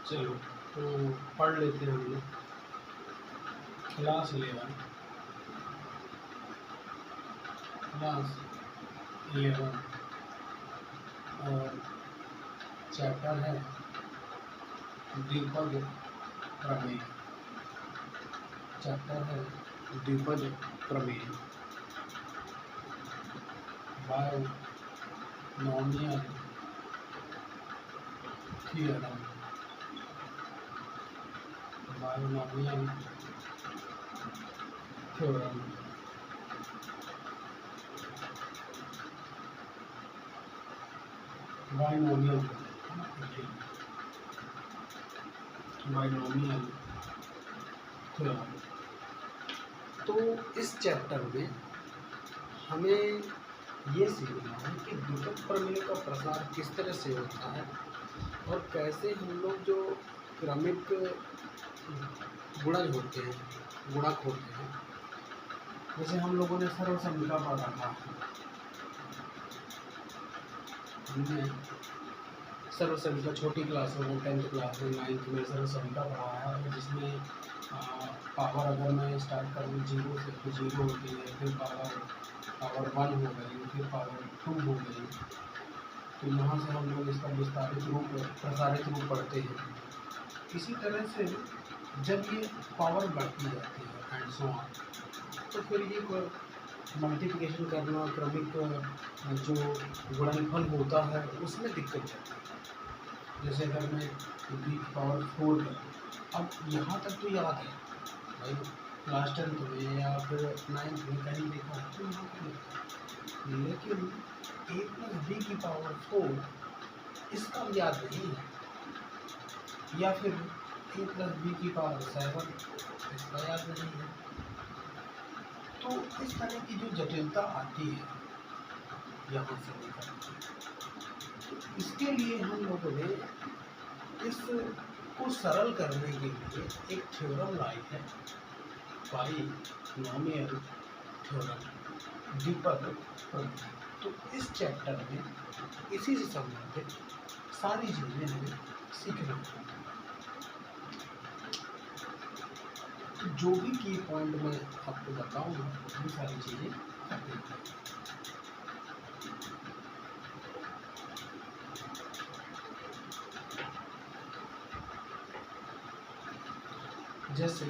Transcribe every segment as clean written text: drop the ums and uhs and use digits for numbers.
चलो तो पढ़ लेते हैं हम लोग क्लास 11 और चैप्टर है द्विपद प्रमेय। चैप्टर है द्विपद प्रमेय, binomial theorem. Binomial theorem binomial binomial theorem. तो इस चैप्टर में हमें ये सीखना है कि द्विपद प्रमेय का प्रसार किस तरह से होता है और कैसे हम लोग जो क्रमिक गुणज होते हैं, गुणक होते हैं, जैसे हम लोगों ने सर्वसंख्या पढ़ा था। हमने सर्वसंख्या छोटी क्लासों में 10th क्लास में 9th में सर्वसंख्या पढ़ा है, जिसमें पावर अगर मैं स्टार्ट करूँ 0 से तो 0 होती है, फिर पावर 1 हो गई, फिर पावर 2 हो गई। तो यहाँ से हम लोग इसका प्रसारित रूप पढ़ते हैं। इसी तरह से जब ये पावर बढ़ती जाती है एंड सो ऑन, तो फिर ये मल्टीप्लिकेशन करना, क्रमिक जो गुणनफल होता है उसमें दिक्कत जाती है। जैसे अगर मैं पावर 4 करूँ, अब यहाँ तक तो याद है भाई, क्लास 10th में या फिर 9th में कहीं देखा है तो यहाँ पर लिखा है, लेकिन a+b⁴ इसका याद नहीं है, या फिर a+b⁴ इसका याद नहीं है। तो इस तरह की जो जटिलता आती है यहाँ से लेकर, इसके लिए हम लोगों ने इसको सरल करने के लिए एक थ्योरम लाई है, बायनोमियल थ्योरम, द्विपद प्रमेय। तो इस चैप्टर में इसी से संबंधित सारी चीज़ें हमें सीखना है। जो भी की पॉइंट मैं आपको बताऊंगा वो सारी चीज़ें करते हैं। जैसे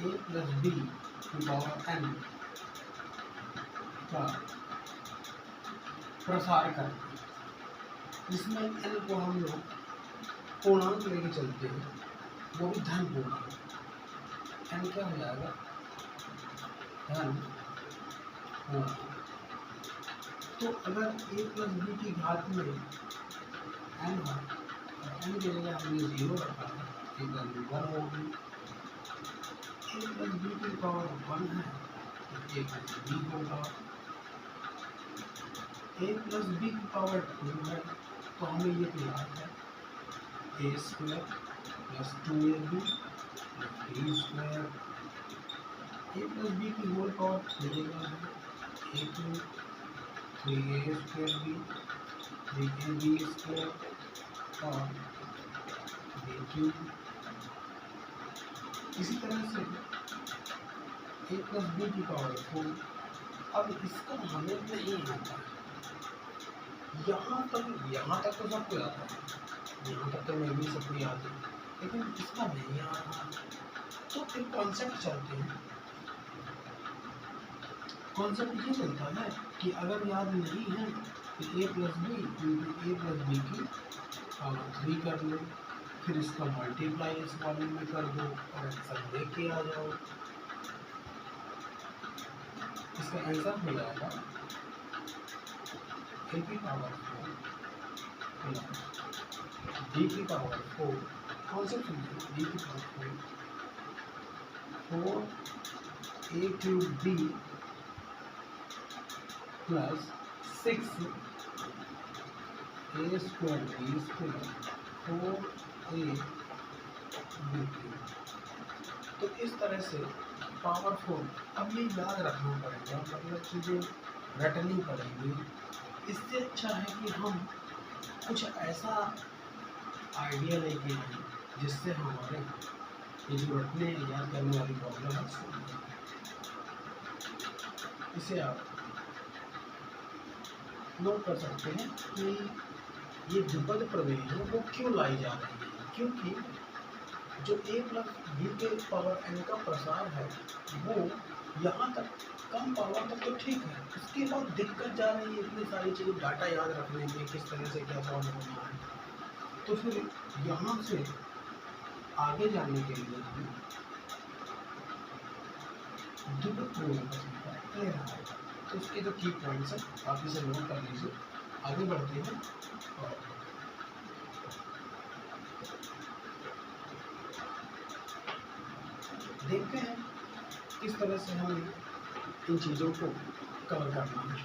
a+b⁴n का प्रसार करना, जिसमें n को हम लोग पूर्णांक लेके चलते हैं, वो भी धन पूर्णांक। n क्या हो जाएगा? धन पूर्णांक। तो अगर a+b की घात में n है और n की जगह हमने 0 रखा है, a+b 1 होगी। a+b⁴ 1 है तो a+b होगा। a+b⁴ 2 है तो हमें ये तो याद है, a² + 2ab + b²। a+b की होल पावर 3 है, a³ 3a²b 3ab² और b³। इसी तरह से a+b⁴ अब इसका हमें नहीं आता है। यहाँ तक तो सबको याद है, यहाँ तक तो मैं भी सबको याद है, लेकिन इसका नहीं आ रहा। तो फिर कॉन्सेप्ट चलते हैं। कॉन्सेप्ट ये चलता है कि अगर याद नहीं है तो a+b की पावर 3 कर लो, फिर इसका मल्टीप्लाई इस वाले में कर दो और आंसर लेके आ जाओ। इसका आंसर हो जाएगा a⁴ b⁴ concept b⁴ 4a³ b + 6a² b² 4ab³। तो इस तरह से पावर 4। अब ये याद रखना पड़ेगा, मतलब चीज़ें रटनी पड़ेंगी इससे अच्छा है कि हम कुछ ऐसा आइडिया लेके आए जिससे हमारे ये जो रटने याद करने वाली प्रॉब्लम है इसे आप नोट कर सकते हैं कि ये द्विपद प्रमेय है वो क्यों लाई जा रही है। क्योंकि जो a प्लस बी के पावर n का प्रसार है वो यहाँ तक कम पावर तक तो ठीक है, उसके बाद दिक्कत जा रही है इतनी सारी चीज़ें डाटा याद रखने में, किस तरह से क्या सॉल्व होना है। तो फिर यहाँ से आगे जाने के लिए हमें द्विपद प्रमेय का समीकरण लेना है। तो उसके जो की पॉइंट्स हैं आप इसे नोट कर लीजिए। आगे बढ़ते हैं और देखते हैं किस तरह से हमें इन चीज़ों को कवर करना है।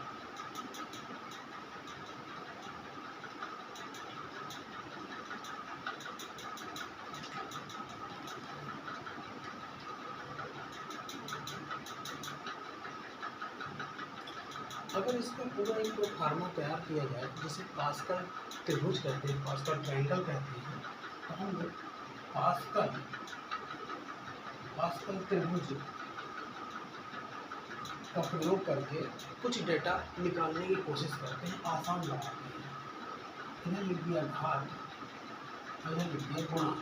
अगर इसका पूरा एक फार्मा तैयार किया जाए जिसे पास्कल त्रिभुज कहते हैं, पास्कल ट्रायंगल कहते हैं, तो हम लोग पास्कल त्रिभुज का प्रयोग करके कुछ डेटा निकालने की कोशिश करते हैं, आसान बनाते हैं। इधर लिख दिया घात, इधर लिख दिया गुणा,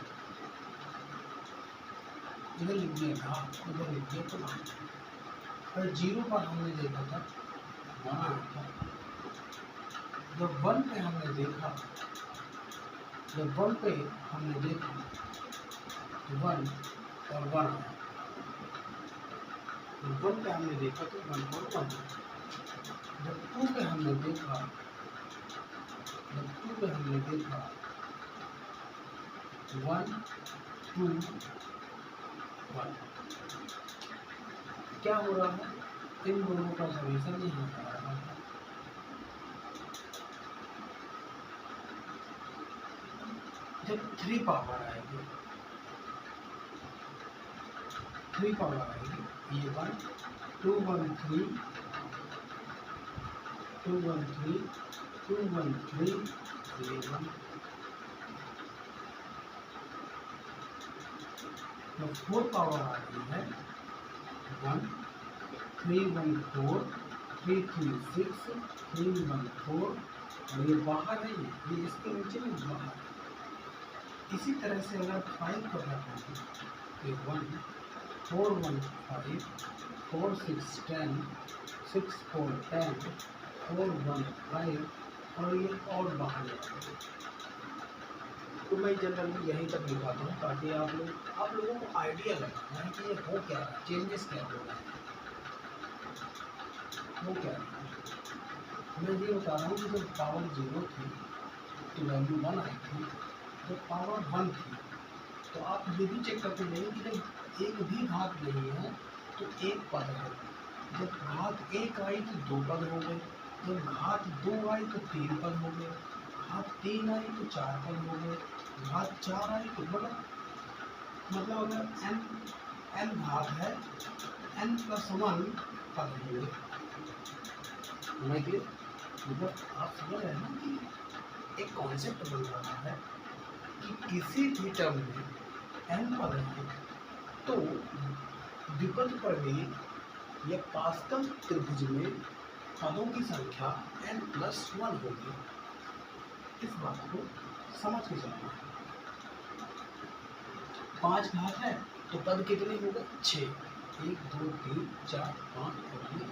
इधर लिख दिया घात, इधर लिख दिया गुणा। और जीरो पर हमने देखा था वन आया था, जब वन पे हमने देखा तो वन और वन आया, जब वन पे हमने देखा तो वन और वन, जब टू पे हमने देखा वन टू वन। क्या हो रहा है, इन दोनों का समेशन यहाँ पर आ रहा है। जब थ्री पावर आएगी ये वन टू वन थ्री ये वन। जब फोर पावर आ रही है 1 3 1 4 3 3 6 3 1 4 और ये बाहर है, ये इसके नीचे में बाहर। इसी तरह से अगर 5 को रखेंगे तो 1 4 1 5 4 6 10 6 4 10 4 1 5 और ये और बाहर जाएगा। तो मैं जनरली यहीं तक लिखाता हूँ ताकि आप लोगों को आइडिया लगाना है कि ये हो क्या रहा है, चेंजेस क्या हो रहा है, वो क्या रहा है। मैं ये बता रहा हूँ कि जब पावर 0 थी तो वैल्यू 1 आई थी, तो पावर 1 थी। तो आप ये भी चेक करके जाइए कि जब एक भी घात नहीं है तो एक पद है, जब घात 1 आई तो 2 पद हो गए, जब घात 2 आई तो 3 पद हो गए, घात 3 आई तो 4 पद हो गए, घात 4 आई तो मतलब अगर n घात है n + 1 पद होंगे। मतलब आप समझ रहे हैं ना कि एक कॉन्सेप्ट बन रहा है कि किसी भी टर्म में n पद है तो द्विपद प्रमेय या पास्कल त्रिभुज में पदों की संख्या n+1 होगी। इस बात को समझ के चलना है। 5 घात है तो पद कितने हो गए 6, 1 2 3 4 5 और ये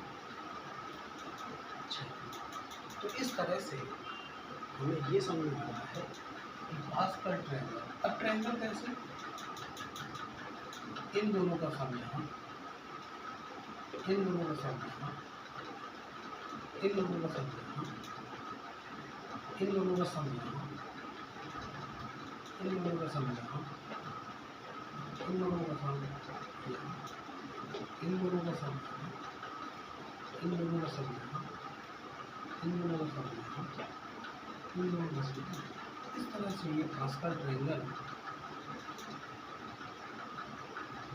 6। तो इस तरह से हमें ये समझ में आ रहा है कि पास्कल ट्रायंगल। अब ट्रायंगल कैसे, इन दोनों का सम यहाँ, इन दोनों का सम यहाँ, इन दोनों का सम यहाँ, इन दोनों का सम यहाँ, इन दोनों का सम यहाँ, इन दोनों का सम यहाँ, इन दोनों का सम यहाँ, इन दोनों का सम यहाँ, इन दोनों का सम यहाँ, इन दोनों का सम यहाँ। इस तरह से ये पास्कल ट्रायंगल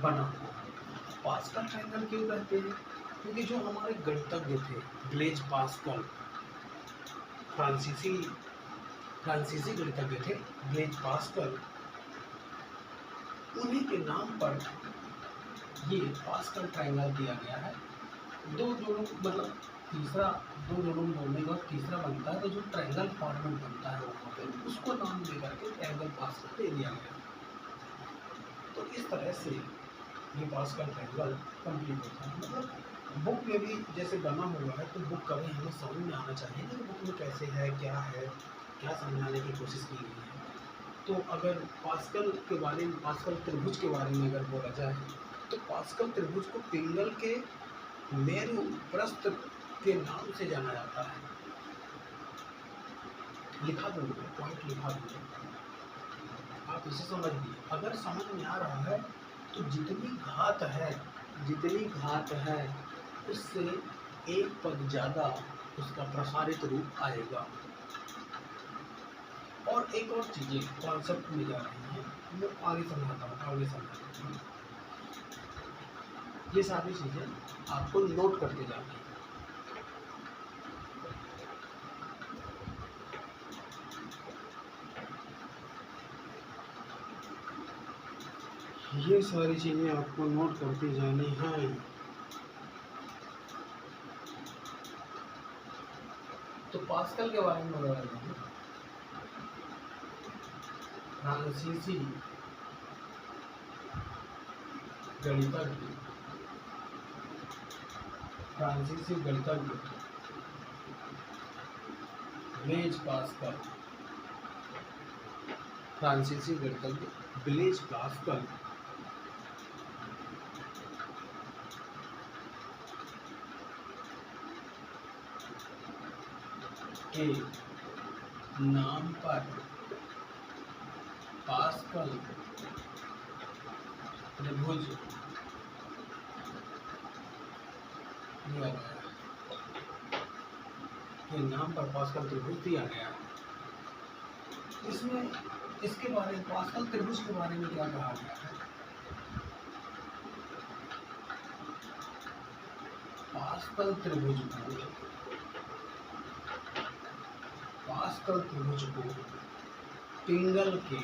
बना। पास्कल ट्रायंगल क्यों कहते हैं, क्योंकि जो हमारे गणितज्ञ थे ब्लेज पास्कल, फ्रांसीसी गणितज्ञ थे ब्लेज पास्कल, उन्हीं के नाम पर ये पास्कल ट्रायंगल दिया गया है। दो जोड़ों मतलब तीसरा, दो जोड़ों में जोड़ने के बाद तीसरा बनता है तो जो ट्रायंगल फॉर्मेट बनता है वहाँ पे उसको नाम दे करके ट्रायंगल पास्कल दे दिया गया। तो इस तरह से ये पास्कल ट्रायंगल कंप्लीट होता है। मतलब बुक में भी जैसे बना हुआ है तो बुक कभी हमें समझ में आना चाहिए कि बुक में कैसे है, क्या समझाने की कोशिश की गई है। तो अगर पास्कल के बारे में, पास्कल त्रिभुज के बारे में अगर बोला जाए तो पास्कल त्रिभुज को पिंगल के मेरु प्रस्थ के नाम से जाना जाता है। लिखा दूंगा, पॉइंट लिखा दूंगा, आप इसे समझ लीजिए। अगर समझ में आ रहा है तो जितनी घात है उससे एक पद ज़्यादा उसका प्रसारित रूप आएगा। और एक और चीज़ें कॉन्सेप्ट में जा रही हैं, मैं आगे समझाता हूँ। ये सारी चीज़ें आपको नोट करके जानी है। ये सारी चीज़ें आपको नोट करती जानी हैं। तो पास्कल के बारे में बता रहा हूँ। फ्रांसीसी गणितज्ञ ब्लेज पास्कल, फ्रांसीसी गणितज्ञ ब्लेज पास्कल के नाम पर पास्कल त्रिभुज दिया गया, के नाम पर पास्कल त्रिभुज दिया गया। इसमें इसके बारे में, पास्कल त्रिभुज के बारे में क्या कहा गया है? पास्कल त्रिभुज को पिंगल के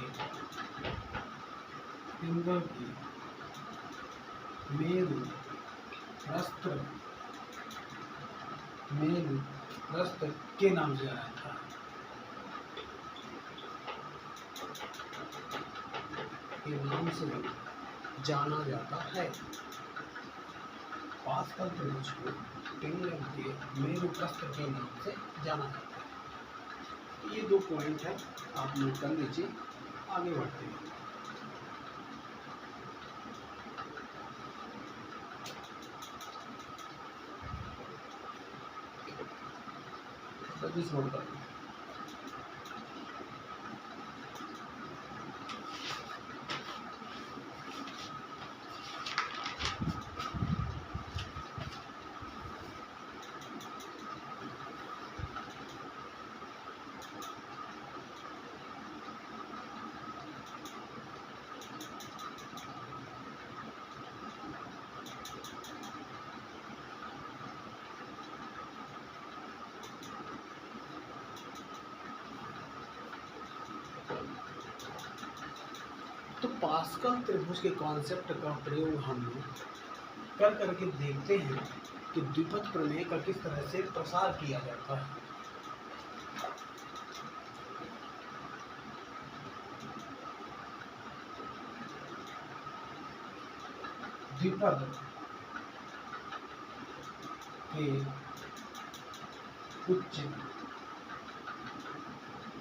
मेरु प्रस्थ के नाम से आया था। के नाम से जाना जाता है। पास्कल त्रिभुज को पिंगल के मेरु प्रस्थ के नाम से जाना जाता है। ये दो पॉइंट है, आप नोट कर लीजिए। आगे बढ़ते हैं। नोट कर तो पास्कल त्रिभुज के कॉन्सेप्ट का प्रयोग हम कर करके देखते हैं कि द्विपद प्रमेय का किस तरह से प्रसार किया जाता है। द्विपद के उच्च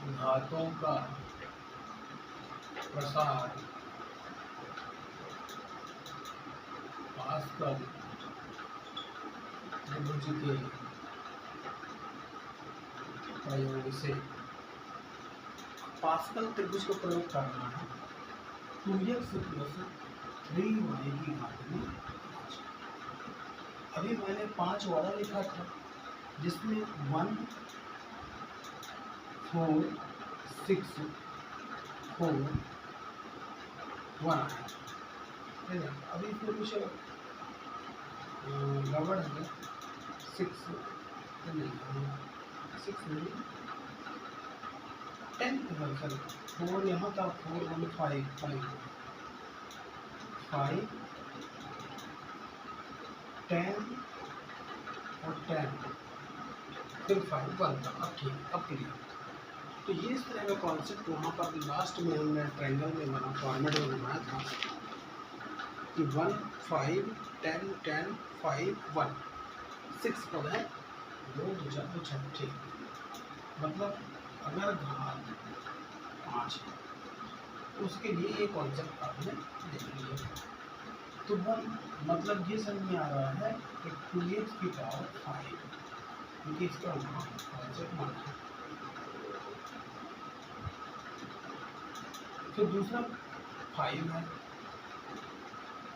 घातों का प्रसार पास्कल त्रिभुज के प्रयोग से। पास्कल त्रिभुज का प्रयोग करना है 2x + 3y की घात में 5। अभी मैंने 5 वाला लिखा था जिसमें 1 4 6 4 1 है। अभी इसमें कुछ गड़बड़ है। 6 नहीं, 10 सॉरी 4 यहाँ था, 4 1 5 5 5 10 और 10 फिर 5 1 था। अब ठीक, अब क्लियर। तो ये इस तरह का कॉन्सेप्ट वहाँ पर लास्ट में हमने ट्रायंगल में बना फॉर्मेट में बनाया था कि 1 5 10 10 5 1 6 पद है, 2 2 4 2 6, ठीक। मतलब अगर घात 5 है उसके लिए ये कॉन्सेप्ट आपने देख लिया। तो 1 मतलब ये समझ में आ रहा है कि 2x की पावर 5, क्योंकि इसका कॉन्सेप्ट माना है। फिर दूसरा 5 है,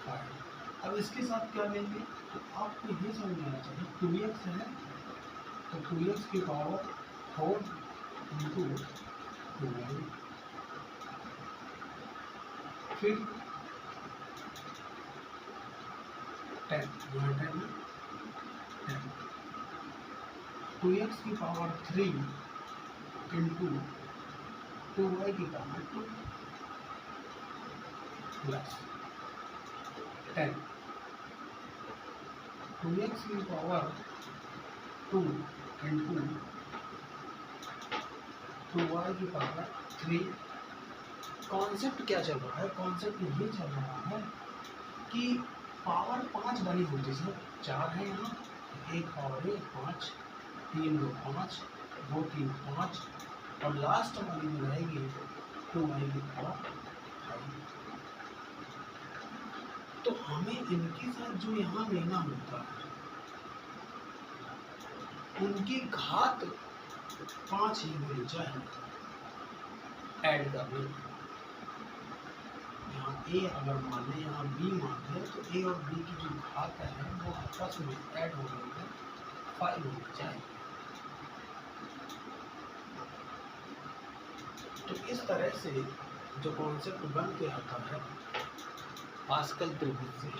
5। अब इसके साथ क्या लेंगे, तो आपको ये समझ में आना चाहिए 2x है तो 2x की पावर 4 इंटू 2y, फिर 10, यहाँ 10 है, 10 2x की पावर 3 इंटू 2y की पावर 2 प्लस 10 2x की पावर 2 इंटू 2y की पावर 3। कॉन्सेप्ट क्या चल रहा है, कॉन्सेप्ट ये चल रहा है कि पावर 5 बनी होती है, 4 है यहाँ, एक पावर है 5, 3 2 5, 2 3 5, और लास्ट वाली जो रहेगी 2y की पावर 5। तो हमें इनके साथ जो यहाँ लेना होता है उनकी घात 5 ही होनी चाहिए ऐड करने। यहाँ a अगर मान लें, यहाँ b मान लें, तो a और b की जो घात है वो आपस में ऐड होने में 5 होनी चाहिए। तो इस तरह से जो कॉन्सेप्ट बन के आता है पास्कल त्रिभुज से,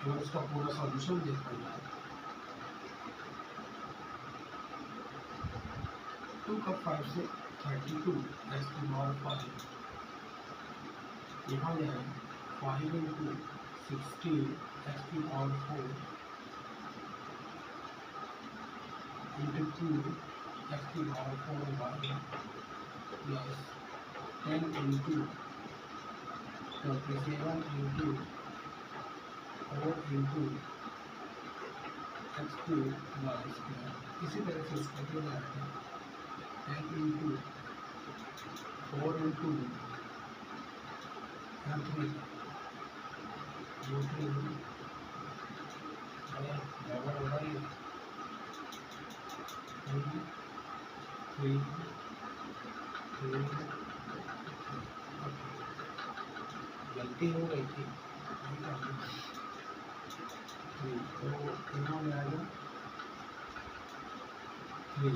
अगर उसका पूरा सॉल्यूशन देखा जाए 2 का 5 से 32 x की पावर 5, यहाँ जाए 5 इंटू 16 x की पावर 4 इंटू 2 x की power 4 y plus 10 into 27 into 4 into x cube y square. इसी तरह से इसका क्या जाएगा 10 इंटू 4 इंटू 3 2 3 डबल हो रही है 3 गलती हो गई थी, तो यहाँ में आएगा 3,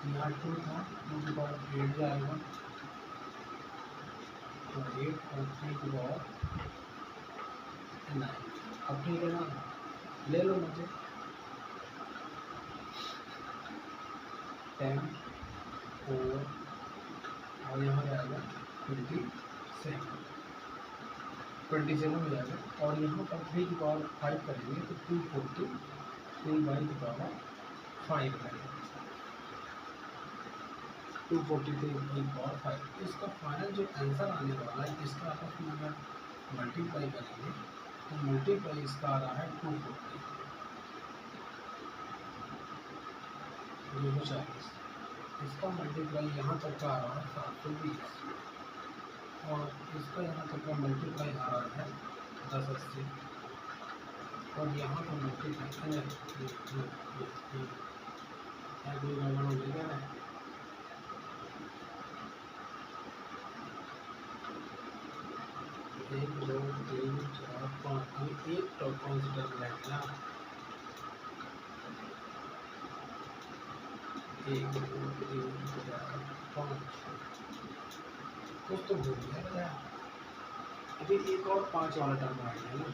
यहाँ 2 था, 2 की पावर 8 जाएगा, तो 8 और 3 की पावर 9। अब ठीक है ना, ले लो मुझे 10 4 और यहाँ जाएगा 27 हो जाएगा, और यहाँ पर 3 की पावर 5 करेंगे तो 240 3 की पावर 5 करेंगे 243 की पावर 5। इसका फाइनल जो आंसर आने वाला है इसका आपस में अगर मल्टीप्लाई करेंगे तो मल्टीप्लाई इसका आ रहा है 240, इसका मल्टीप्लाई यहाँ तक का आ रहा है 720, और इसका यहाँ तक का मल्टीप्लाई आ रहा है 1080, और यहाँ पर मल्टीप्लाई एक 2 3 4 5 एक टॉप कॉन्सिडर बैठना 1 2 3 4 5 कुछ तो भूल गया क्या। अभी एक और 5 वाला टर्म आ गया ना,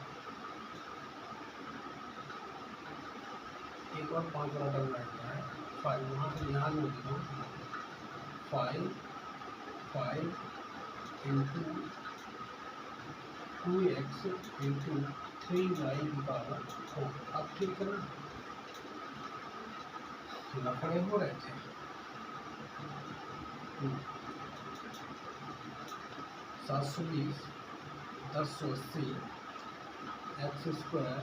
एक और 5 वाला टर्म बैठ गया है, 5 यहाँ से यहाँ में लिखा हूँ 5 इंटू 2x इंटू 3y की पावर 4। अब ठीक करना, लफड़े हो रहे थे। 720 1080 एक्स स्क्वायर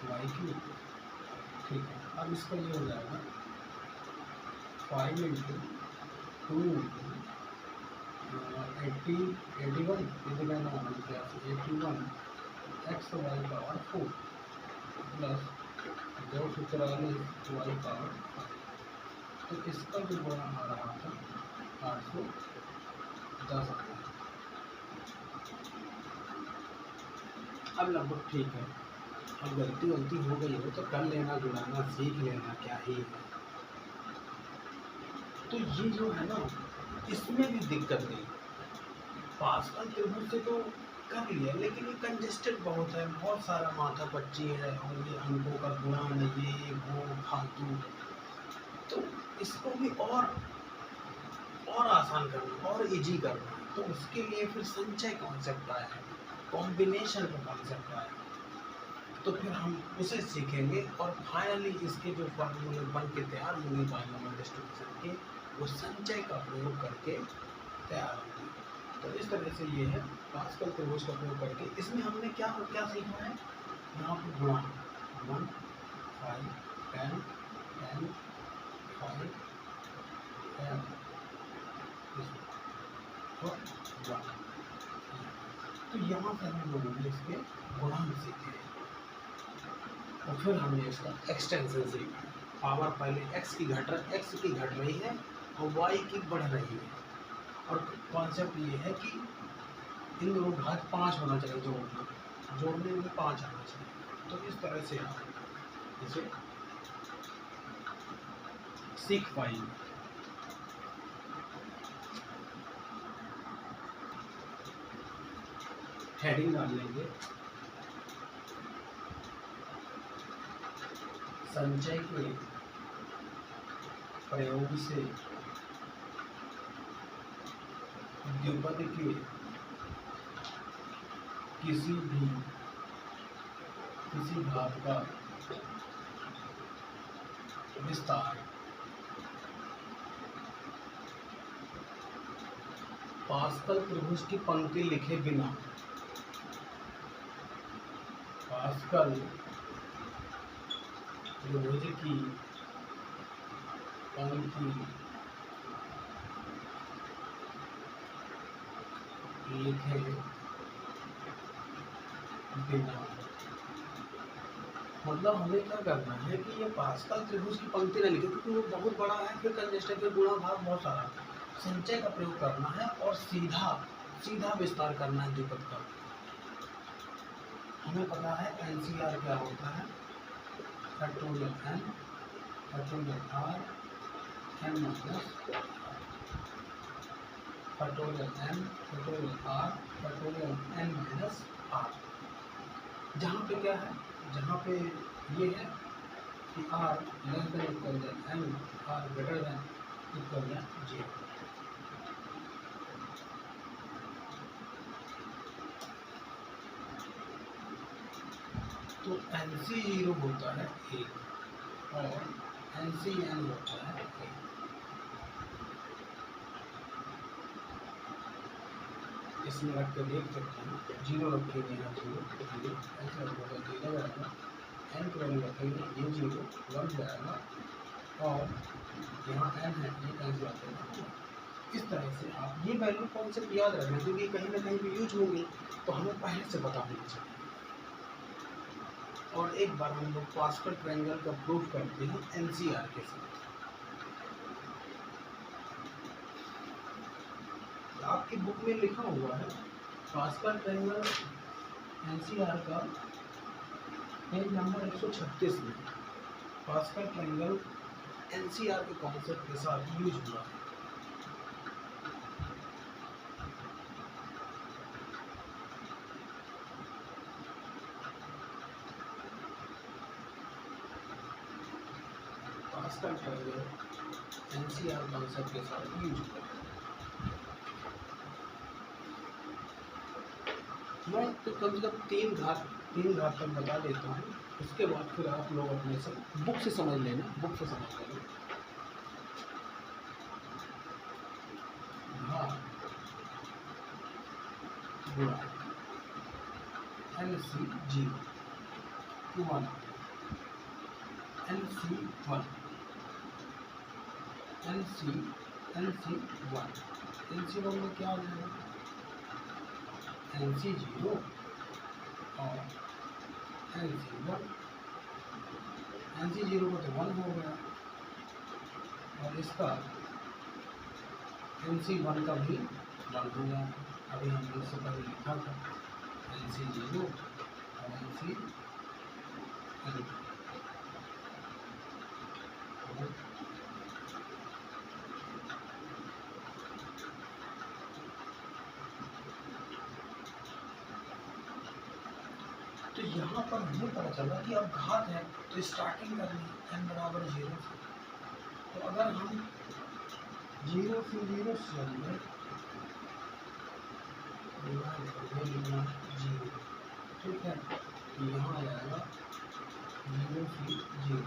वाई क्यूब। ठीक है, अब इसका ये हो जाएगा 5 into 2 into 81 x y power 4 plus 243 y power 5। तो इसका जो गुणा आ रहा था 810 आ रहा। अब लगभग ठीक है। अब गलती हो गई हो तो कर लेना, जुड़ाना सीख लेना, क्या ही है। तो ये जो है ना, इसमें भी दिक्कत नहीं। पास्कल त्रिभुज से तो कर लिया, लेकिन ये कंजेस्टेड बहुत है, बहुत सारा माथा पच्ची है, और ये अंकों का गुणन, ये वो फालतू। तो इसको भी और आसान करना, और इजी करना, तो उसके लिए फिर संचय कॉन्सेप्ट आया है, कॉम्बिनेशन का कॉन्सेप्ट आया है। तो फिर हम उसे सीखेंगे, और फाइनली इसके जो फॉर्मूले बन के तैयार होंगे बाइनोमियल डिस्ट्रीब्यूशन के, वो संचय का प्रयोग करके तैयार होंगे। तो इस तरह से ये है पास्कल त्रिभुज का प्रयोग करके। इसमें हमने क्या सीखा है, यहाँ पर गुणा 1 5 10 10 5 10 और 1। तो यहाँ से हम लोगों ने इसके गुणांक सीखे, और फिर हमने इसका एक्सटेंशन सीखा। पावर पहले x की घट रही है और y की बढ़ रही है, और कॉन्सेप्ट ये है कि इन दोनों घात 5 होना चाहिए, जोड़ने में 5 आना चाहिए। तो इस तरह से आप इसे सीख पाएंगे। हेडिंग डाल लेंगे, संचय के प्रयोग से द्विपद के किसी भाग का विस्तार पास्कल त्रिभुज की पंक्ति लिखे बिना, पास्कल त्रिभुज की पंक्ति लिखे बिना, मतलब हमें क्या करना है कि ये पास्कल त्रिभुज की पंक्ति न लिखे, क्योंकि वो बहुत बड़ा है, फिर कंजेस्टेड, फिर गुणा भाग बहुत सारा। संचय का प्रयोग करना है और सीधा विस्तार करना है द्विपद का। हमें पता है NCR क्या होता है, factorial n factorial r n minus factorial n factorial r factorial n minus r। जहाँ पे क्या है, जहाँ पे ये है कि r less than equal than n, r greater than equal than 0। तो NC0 होता है 1 और NCN होता है 1। इसमें रख के देख सकते हैं, 0 रखेंगे यहाँ 0 ऐसे रखोगे 0 जाएगा, n की वैल्यू रखेंगे ये 0 1 जाएगा, और यहाँ n है ये कैंसिल आते हैं। इस तरह से आप ये वैल्यू कॉन्सेप्ट याद रखना, क्योंकि कहीं ना कहीं भी यूज होंगी, तो हमें पहले से बता देना चाहिए। और एक बार हम लोग पास्कल ट्रायंगल का प्रूफ करते हैं NCR के साथ। आपकी बुक में लिखा हुआ है पास्कल ट्रायंगल NCR का पेज नंबर 136 में पास्कल ट्रायंगल NCR के कॉन्सेप्ट के साथ यूज हुआ है। पास्कल ट्रायंगल एनसीआर कॉन्सेप्ट के साथ यूज करें। मैं तो कम से कम तीन घात तक बता देता हूँ, उसके बाद फिर आप लोग अपने से बुक से समझ लेना, बुक से समझ लेना। हाँ गुणा LC0 1 LC1 LC1 में क्या हो जाएगा, LC0 और LC1। LC0 को तो 1 हो गया और इसका LC1 का भी 1 हो गया। अभी हमने इससे पहले लिखा था LC0 और LC1। तो यहाँ पर हमें पता चला कि अब घात है तो स्टार्टिंग करनी है n बराबर 0 से। तो अगर हम 0 से 0 चलेंगे, लिखना 0, ठीक है, यहाँ आ जाएगा 0 से 0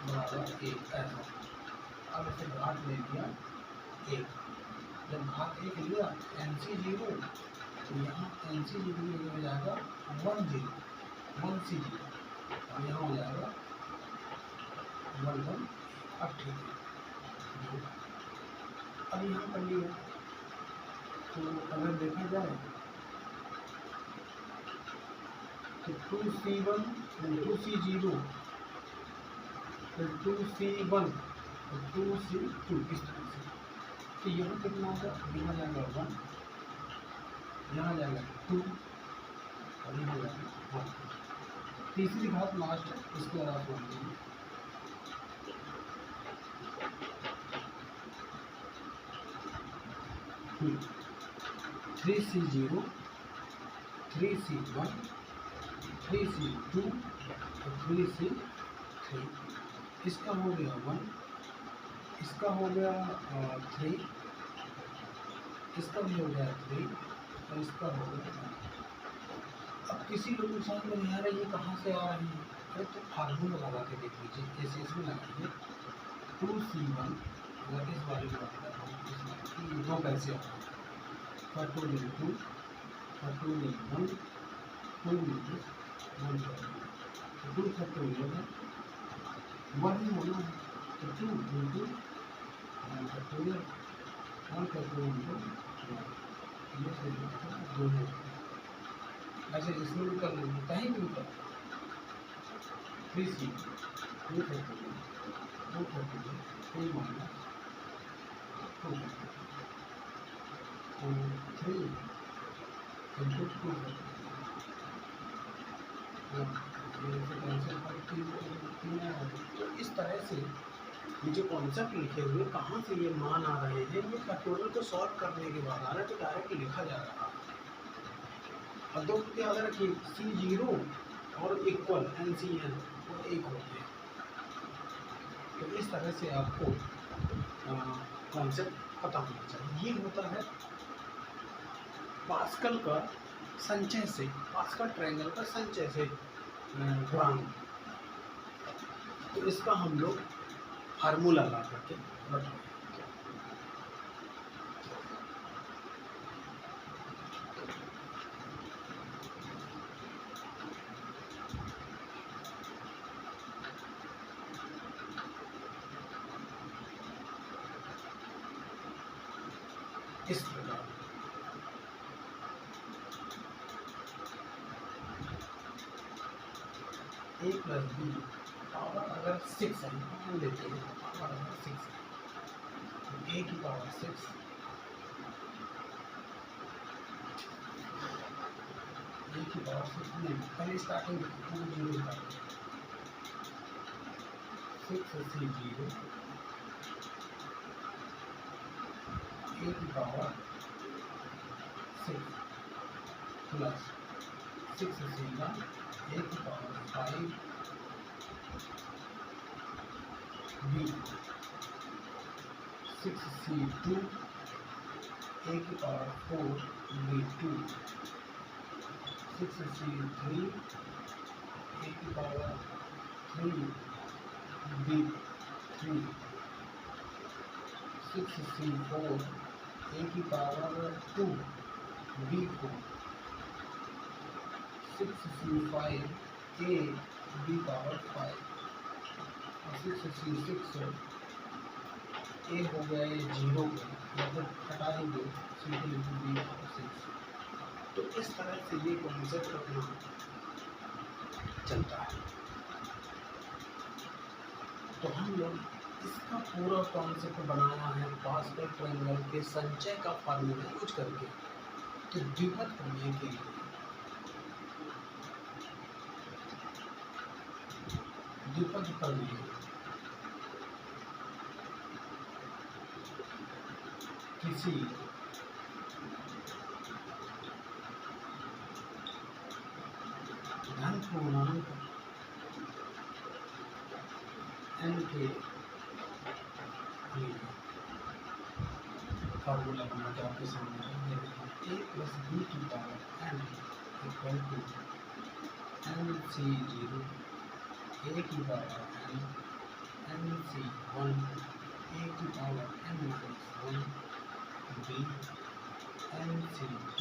बराबर 1 ऐसा। अब इसे घात ले लिया 1, जब घात 1 लिया NC0, तो यहाँ NC0 में हो जाएगा 1C0 और यहाँ हो जाएगा 1 अब ठीक है। अब यहाँ कर लिया, तो अगर देखा जाए तो 2C1 2C0 फिर 2C1 और 2C2 इस तरह से। तो यहाँ कितना होगा, यहाँ जाएगा 1, यहाँ जाएगा 2 और यहाँ जाएगा 1। तीसरी घात लास्ट है, इसके बाद आप मान लीजिए 3C0 3C1 3C2 और 3C3। इसका हो गया 1, इसका हो गया 3, इसका भी हो गया 3 और इसका हो गया 1। अब किसी लोग को समझ में नहीं आ रहा ये कहाँ से आ रही है, अरे तो फार्मूला लगा के देख लीजिए, जैसे इसमें लगाइए 2C1, अगर इस वाले की बात कर रहा हूँ, इसमें दो कैसे आ रहा है, फैक्टोरियल 2 फैक्टोरियल 1 2 1 2 फैक्टोरियल है 1 ही होना है, तो 2 1 फैक्टोरियल 1 फैक्टोरियल 2 ये दो है। ऐसे इसमें भी कर लेंगे, कहीं भी कर 3C 2 factorial 2 factorial 3 minus 2 3 into 2 तो इस तरह से ये जो कॉन्सेप्ट लिखे हुए कहाँ से ये मान आ रहे हैं, ये फैक्टोरियल को सॉल्व करने के बाद आ रहा है, तो डायरेक्ट लिखा जा रहा है। और दो क्या याद रखिए C0 और इक्वल NCN वो एक होते हैं। तो इस तरह से आपको कॉन्सेप्ट पता होना चाहिए। ये होता है पास्कल का संचय से, पास्कल ट्रायंगल का संचय से गुणांक। तो इसका हम लोग फार्मूला ला करके बताएंगे। इस प्रकार a प्लस बी पावर अगर 6 है, मान लेते हैं पावर अगर 6 है, तो a की पावर 6 a की पावर 6 नहीं, पहले स्टार्टिंग 2 0 6C0 a की पावर 6 प्लस 6C1 a की पावर 5 बी, 6c2 a की पावर 4 b2, 6c3 a की पावर 3 b3, 6c4 a की power 2 b4, 6c5 a b power 5 और 6c6 ए हो गया ये जीरो पे मतलब हटाएंगे सीधे इंटू बी पावर 6। तो इस तरह से ये कॉन्सेप्ट अपना चलता है। तो हम लोग इसका पूरा कॉन्सेप्ट बनाया है पास्कल ट्रायंगल के संचय का फार्मूला यूज करके। तो द्विपद प्रमेय के लिए द्विपद प्रमेय किसी धन पूर्णांक n के लिए फार्मूला बना के आपके सामने a प्लस बी की power n equal to nc0 a की पावर n nc1 a की power n minus 1 b nc2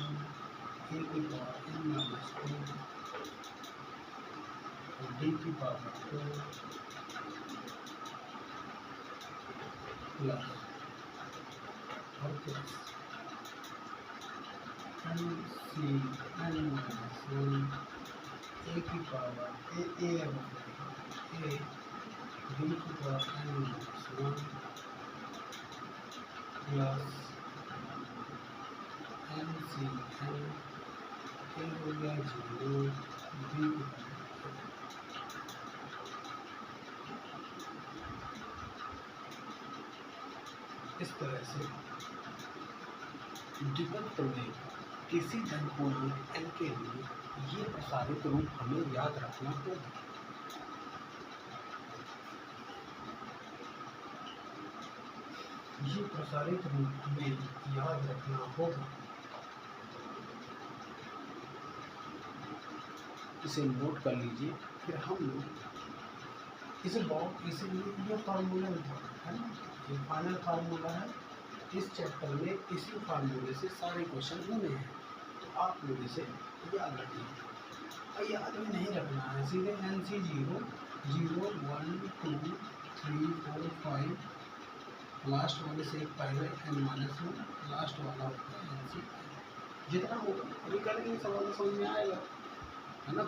a की पावर n माइनस 2 और d की पावर 2 प्लस और plus nc n minus 1 a की पावर a b की power n minus 1 plus nc n a हो गया 0 b की पावर। इस तरह से द्विपद प्रमेय किसी धन पूर्णांक n के लिए ये प्रसारित रूप हमें याद रखना होगा। ये प्रसारित रूप हमें याद रखना होगा। इसे नोट कर लीजिए। फिर हम लोग इसे ये फार्मूला है ना, ये फाइनल फार्मूला है। इस चैप्टर में इसी फार्मूले से सारे क्वेश्चन होने हैं। तो आप लोग इसे याद रखिए और याद में नहीं रखना है, सीधे nc0 0 1 2 3 4 5 लास्ट वाले से एक पहले n-1 लास्ट वाला होता है nc। जितना होगा अभी करेंगे सवाल तो समझ में आएगा, है ना।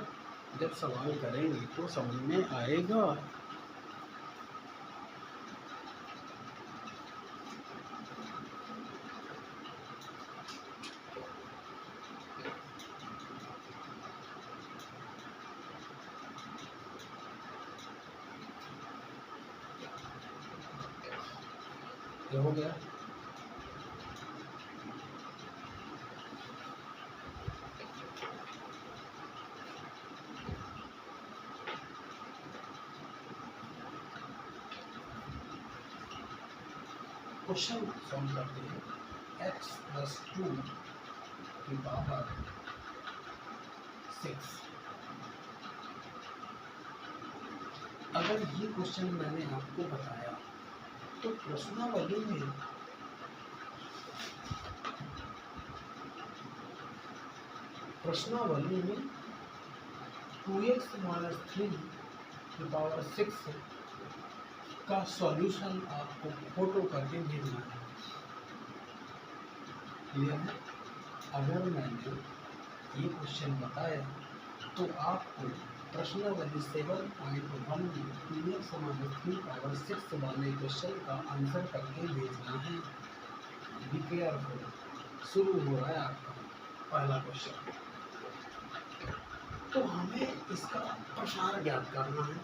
जब सवाल करेंगे तो समझ में आएगा। क्या हो गया? क्वेश्चन सॉल्व करते हैं। x प्लस 2 की पावर 6। अगर ये क्वेश्चन मैंने आपको बताया तो प्रश्नावली में 2x माइनस 3 की पावर 6 का सॉल्यूशन आपको फोटो करके भेजना है। क्लियर है? अगर मैंने ये क्वेश्चन बताया तो आपको प्रश्नावली 7.1 में 2x माइनस 3 पावर 6 वाले क्वेश्चन का आंसर करके भेजना है। Be careful. शुरू हो रहा है आपका पहला क्वेश्चन। तो हमें इसका प्रसार ज्ञात करना है।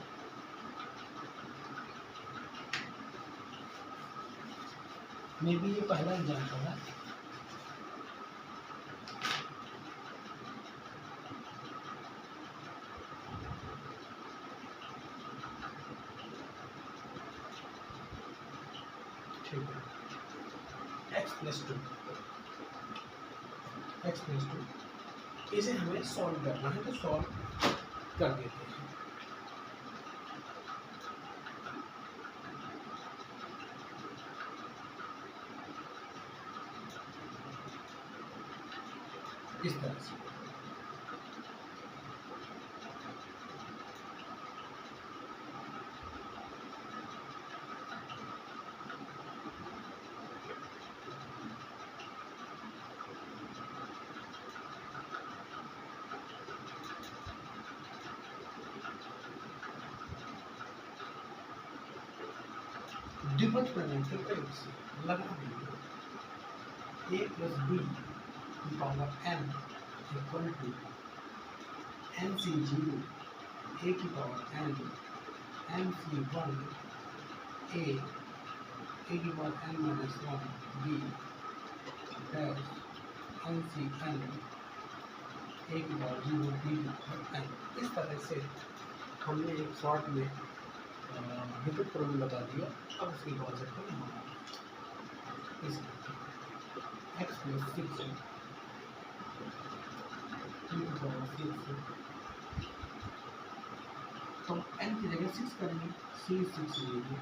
मे बी ये पहला एग्जाम्पल है। ठीक है, एक्स प्लस टू, इसे हमें सॉल्व करना है तो सॉल्व कर देते हैं। इस तरह से डिफरेंट प्रमेय प्रयोग से लगा देंगे a प्लस बी की power n equal to n C zero a की power n n C one a की power n minus one b dash n C n a की पावर जीरो b की पावर n। इस तरह से हमने एक शॉर्ट में डिफरेंट प्रॉब्लम बता दिया। अब इसकी कॉन्सेप्ट को यहाँ इस एक्स प्लस सिक्स तो n की जगह 6 करेंगे, c 6 लेंगे,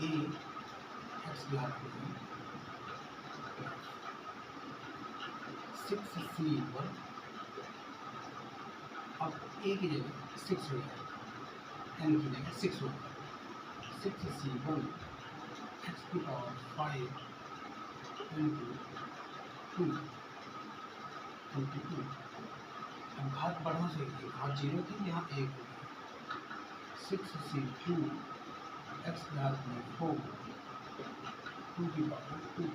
a x घात में 6c1, अब a की जगह 6 हो जाएगा, n की जगह 6 होगा, 6c1 x की पावर 5 इंटू 2 22। अब घात बढ़ा से घात 0 थी, यहाँ 1 हो गया, 6c2 x घात में 4 2 की पावर 2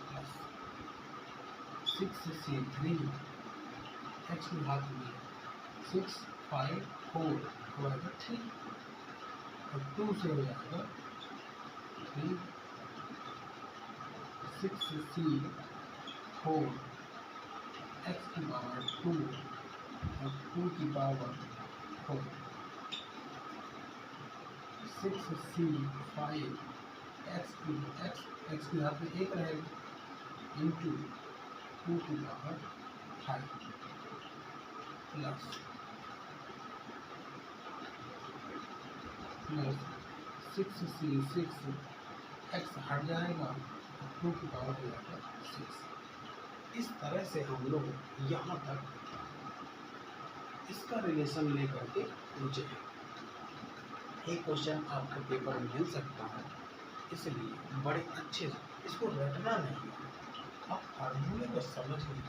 प्लस 6c3 x की घात में 6 5 4 हो जाएगा 3 और 2 से हो जाएगा 3 6c4 x की पावर 2 और 2 की पावर 4 6c5 x की घात में 1 रहेगा इंटू 2 की पावर 5 प्लस 6c6 x हट जाएगा, 2 की पावर हो जाएगा 6। इस तरह से हम लोग यहाँ तक इसका रिलेशन लेकर के पूछे। एक क्वेश्चन आपको पेपर में मिल सकता है, इसलिए बड़े अच्छे से इसको रटना नहीं, आप फार्मूले को समझिए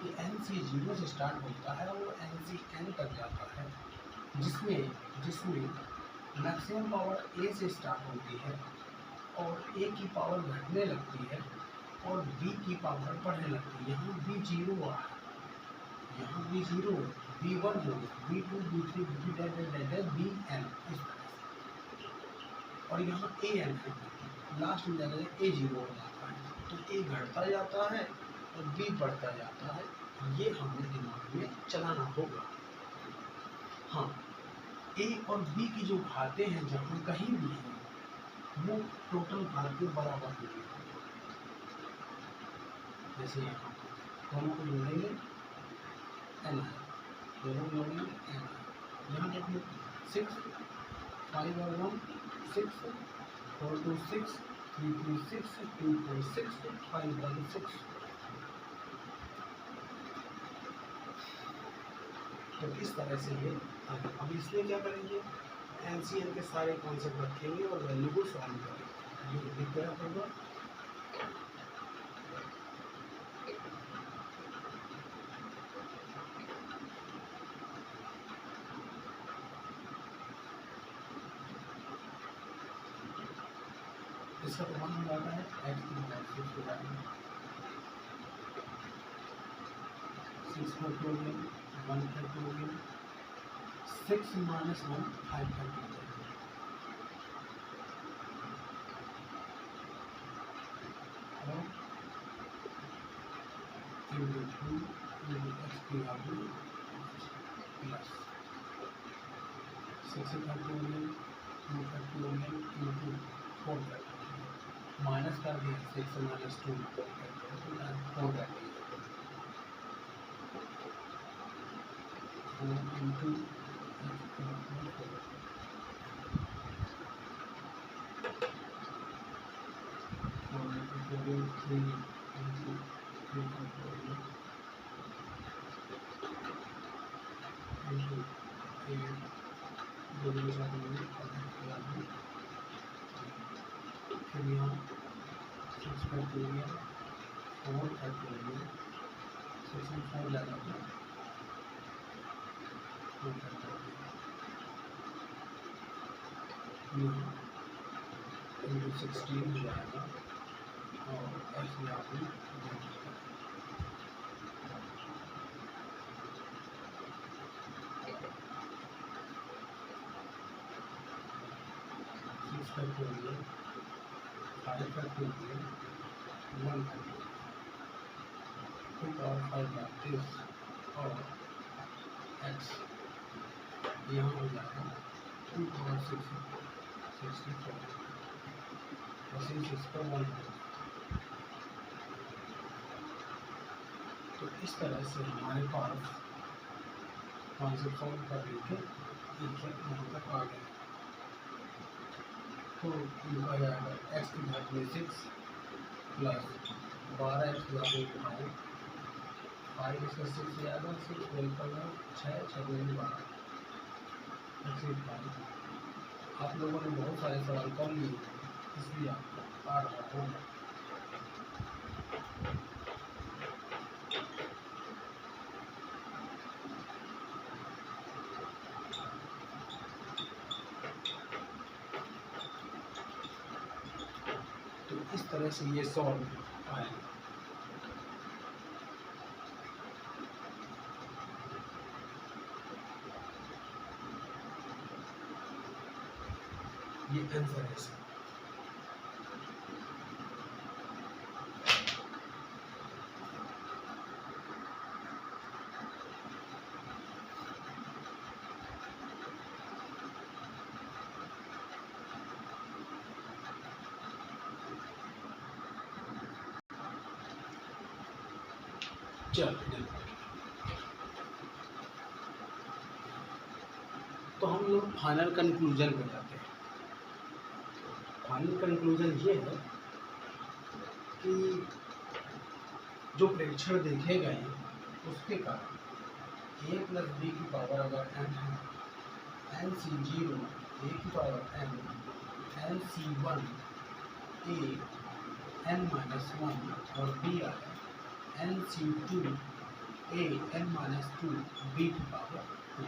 कि एन सी जीरो से स्टार्ट होता है और एन सी एन तक जाता है, जिसमें मैक्सिमम पावर ए से स्टार्ट होती है और ए की पावर घटने लगती है और बी की पावर बढ़ने लगती है। यहाँ बी जीरो आ है, यहाँ बी जीरो, बी वन हो गया, b two, b three, b dash b n, इस तरह से। और यहाँ ए एन है, लास्ट में जाकर ए जीरो हो जाता है, तो ए घटता जाता है और बी बढ़ता जाता है। ये हमें दिमाग में चलाना होगा। हाँ, ए और बी की जो घातें हैं जहाँ कहीं भी हैं वो टोटल घात के बराबर होगी। जैसे यहाँ दोनों को जोड़ेंगे एन है, दोनों को जोड़ेंगे एन है। यहाँ देखिए 6 5 और 1 6 4 2 6 3 3 6 2 4 6 5 1 6। तो इस तरह से ये अब इसमें क्या करेंगे, एनसीएल के सारे कॉन्सेप्ट रखेंगे और वैल्यू को सॉल्व करेंगे। ये दिख गया होगा। इसका प्रमाण हो जाता है एक्स की पावर 6 हो जाएगा, 6 फैक्टोरियल 1 फैक्टोरियल 6 माइनस 1 5 फैक्टोरियल और इंटू 2 इंटू एक्स की value plus 6 factorial 2 factorial into 4 factorial minus कर दिया 6 माइनस 2 4 फैक्टोरियल 4 इंटू फिर यहाँ 6 फैक्टोरियल 4 फैक्टोरियल 6 में 4 लगा था 4 फैक्टोरियल यहाँ इंटू 16 हो जाएगा और एक्स यहाँ पे 6 फैक्टोरियल 5 फैक्टोरियल 1 फैक्टोरियल 2 पावर 5 बार 30 और एक्स यहाँ हो जाएगा 2 पावर 6 64 और 6 पर 1 तो इस तरह से हमारे पास 5 से सॉल्व कर लेके यहाँ तक आ गए। तो इनका जाएगा एक्स की घात में 6 प्लस 12 एक्स की घात में 5 इसका 6 से आएगा 6 12 का 6 6 12 12 आप लोगों ने बहुत सारे सवाल कर लिए इसलिए आपको आ रहा होगा। तो इस तरह से ये सॉल्व आएगा। ये आंसर है इसका। चलो देखो, तो हम लोग फाइनल कंक्लूजन पे जाते हैं। फाइनल कंक्लूजन ये है कि जो प्रेक्षण देखे गए उसके कारण a प्लस बी की पावर अगर n है n सी 0 a की power n n c 1 a n minus 1 और b आया n c 2 a n minus 2 b की पावर 2।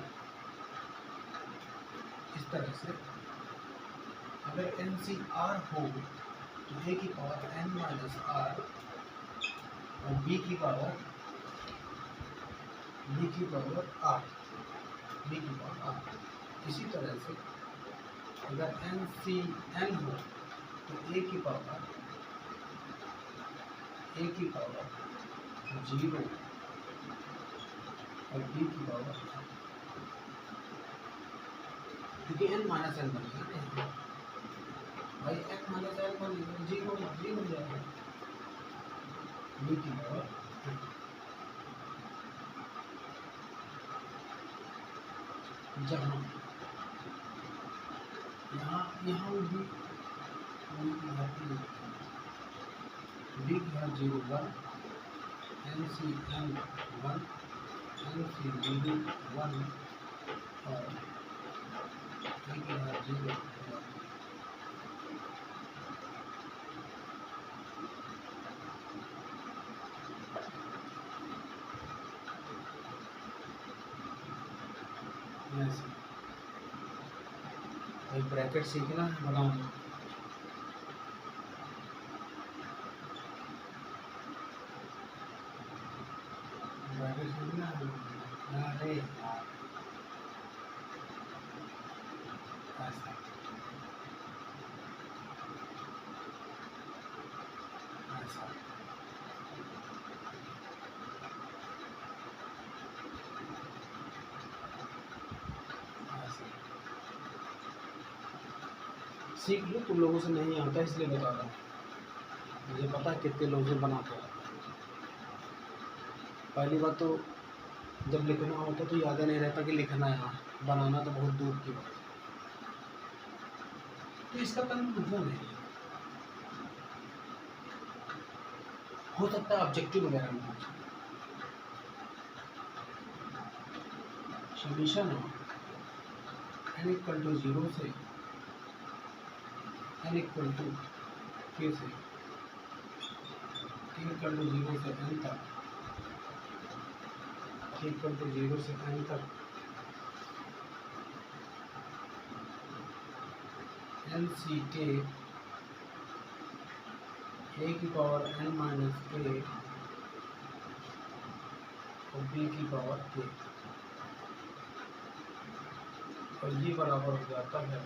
इस तरह से अगर n सी r हो तो a की पावर n माइनस r और b की पावर r b की पावर r। इसी तरह से अगर n सी n हो तो a की पावर 0 और b की पावर क्योंकि n माइनस n बन गया भाई n माइनस n बन गया 0 हो जाएगा b की पावर जहाँ यहाँ भी b की घात 0 1 n C n 1 n c 0 1 और a की घात 0 1 ब्रैकेट सीखना है बनाना। ब्रैकेट सीखना है अरे ऐसा ऐसा सीख लो, तुम लोगों से नहीं आता इसलिए बता रहा हूँ। मुझे पता है कितने लोग हैं बनाते हैं। पहली बात तो जब लिखना होता तो याद नहीं रहता कि लिखना है, यहाँ बनाना तो बहुत दूर की बात है। तो इसका कोई मतलब नहीं है। हो सकता है ऑब्जेक्टिव वगैरह में पूछे। समीशन n इक्वल टू 0 से n इक्वल टू k से k इक्वल टू 0 से n तक, k इक्वल टू 0 से n तक n c k a की पावर n माइनस k और b की पावर k, और ये बराबर हो जाता है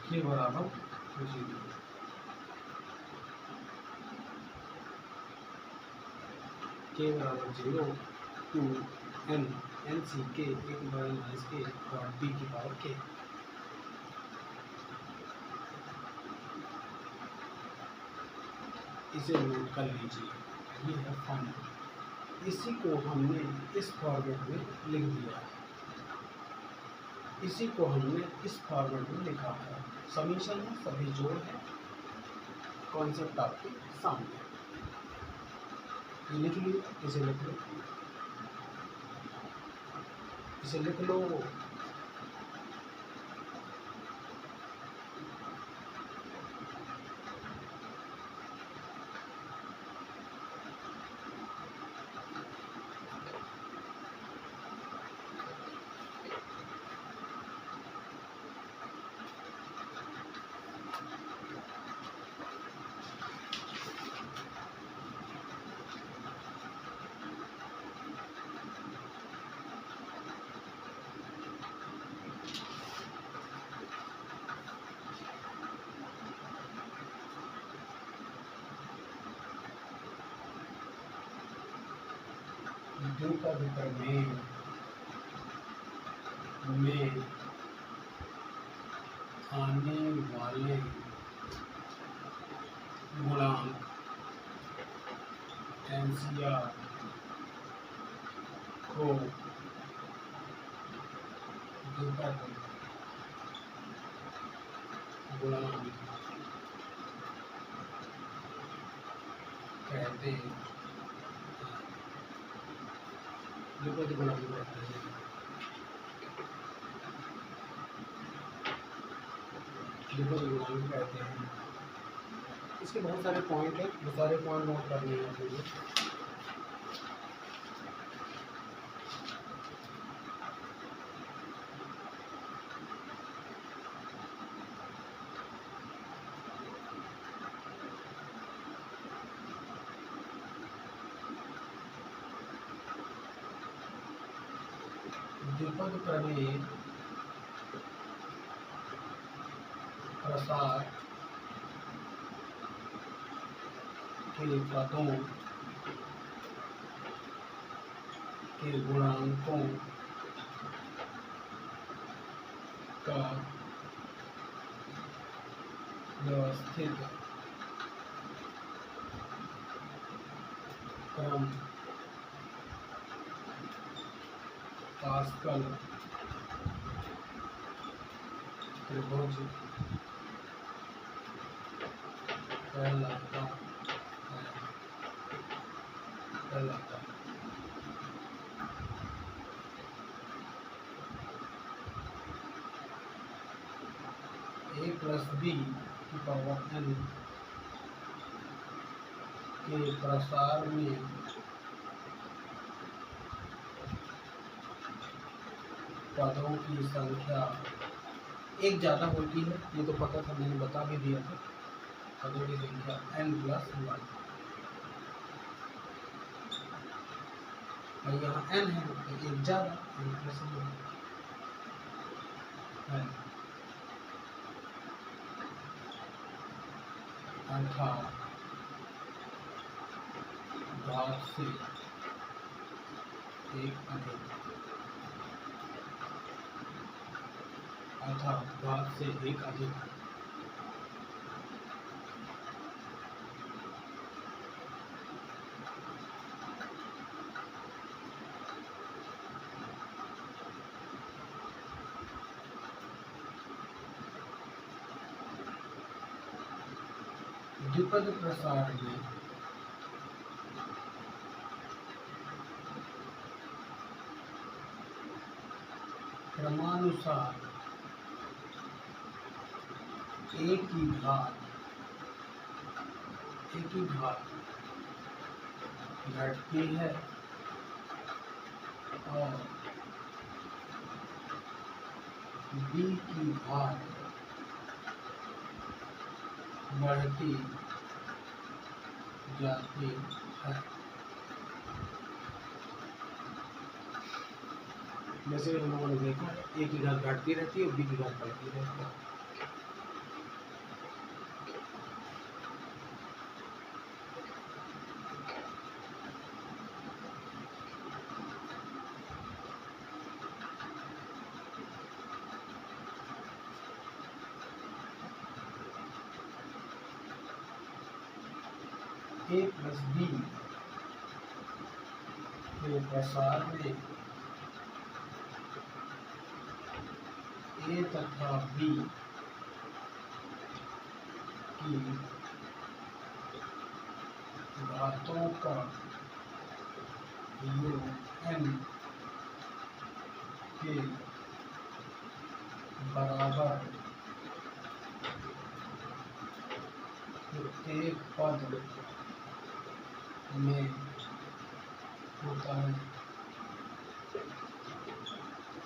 k बराबर 0। k बराबर 0 टू n सी के a की पावर माइनस k और b की पावर k। इसे नोट कर लीजिए, ये है फाइनल। इसी को हमने इस फॉर्मेट में लिख दिया है, इसी को हमने इस फॉर्मेट में लिखा है। समीशन है, सभी जोड़ है, कॉन्सेप्ट आपके सामने ये लिख लिया। इसे लिख लो, इसे लिख लो। द्विपद प्रमेय में आने वाले गुणांक NCR को द्विपद गुणांक कहते हैं। द्विपद गुणांक कहते हैं। द्विपद गुणांक कहते हैं। इसके बहुत सारे पॉइंट हैं, वो सारे पॉइंट नोट करने हैं आपको। द्विपद प्रमेय प्रसार के पदों के गुणांकों का व्यवस्थित क्रम पास्कल त्रिभुज कहलाता है। a प्लस बी की पावर n के प्रसार में पदों की संख्या एक ज़्यादा होती है, ये तो पता था, मैंने बता भी दिया था। पदों की संख्या n+1, और यहाँ n है तो एक ज़्यादा n+1 है। अर्थात घात से एक अधिक, अर्थात घात से एक अधिक द्विपद प्रसार में क्रमानुसार एक ही घात घटती है और b की घात बढ़ती जाती है। जैसे हम लोगों ने देखा a की घात घटती रहती है और b की घात बढ़ती रहती है। a प्लस b के प्रसार में a तथा b की घातों का योग n के बराबर प्रत्येक पद में होता है।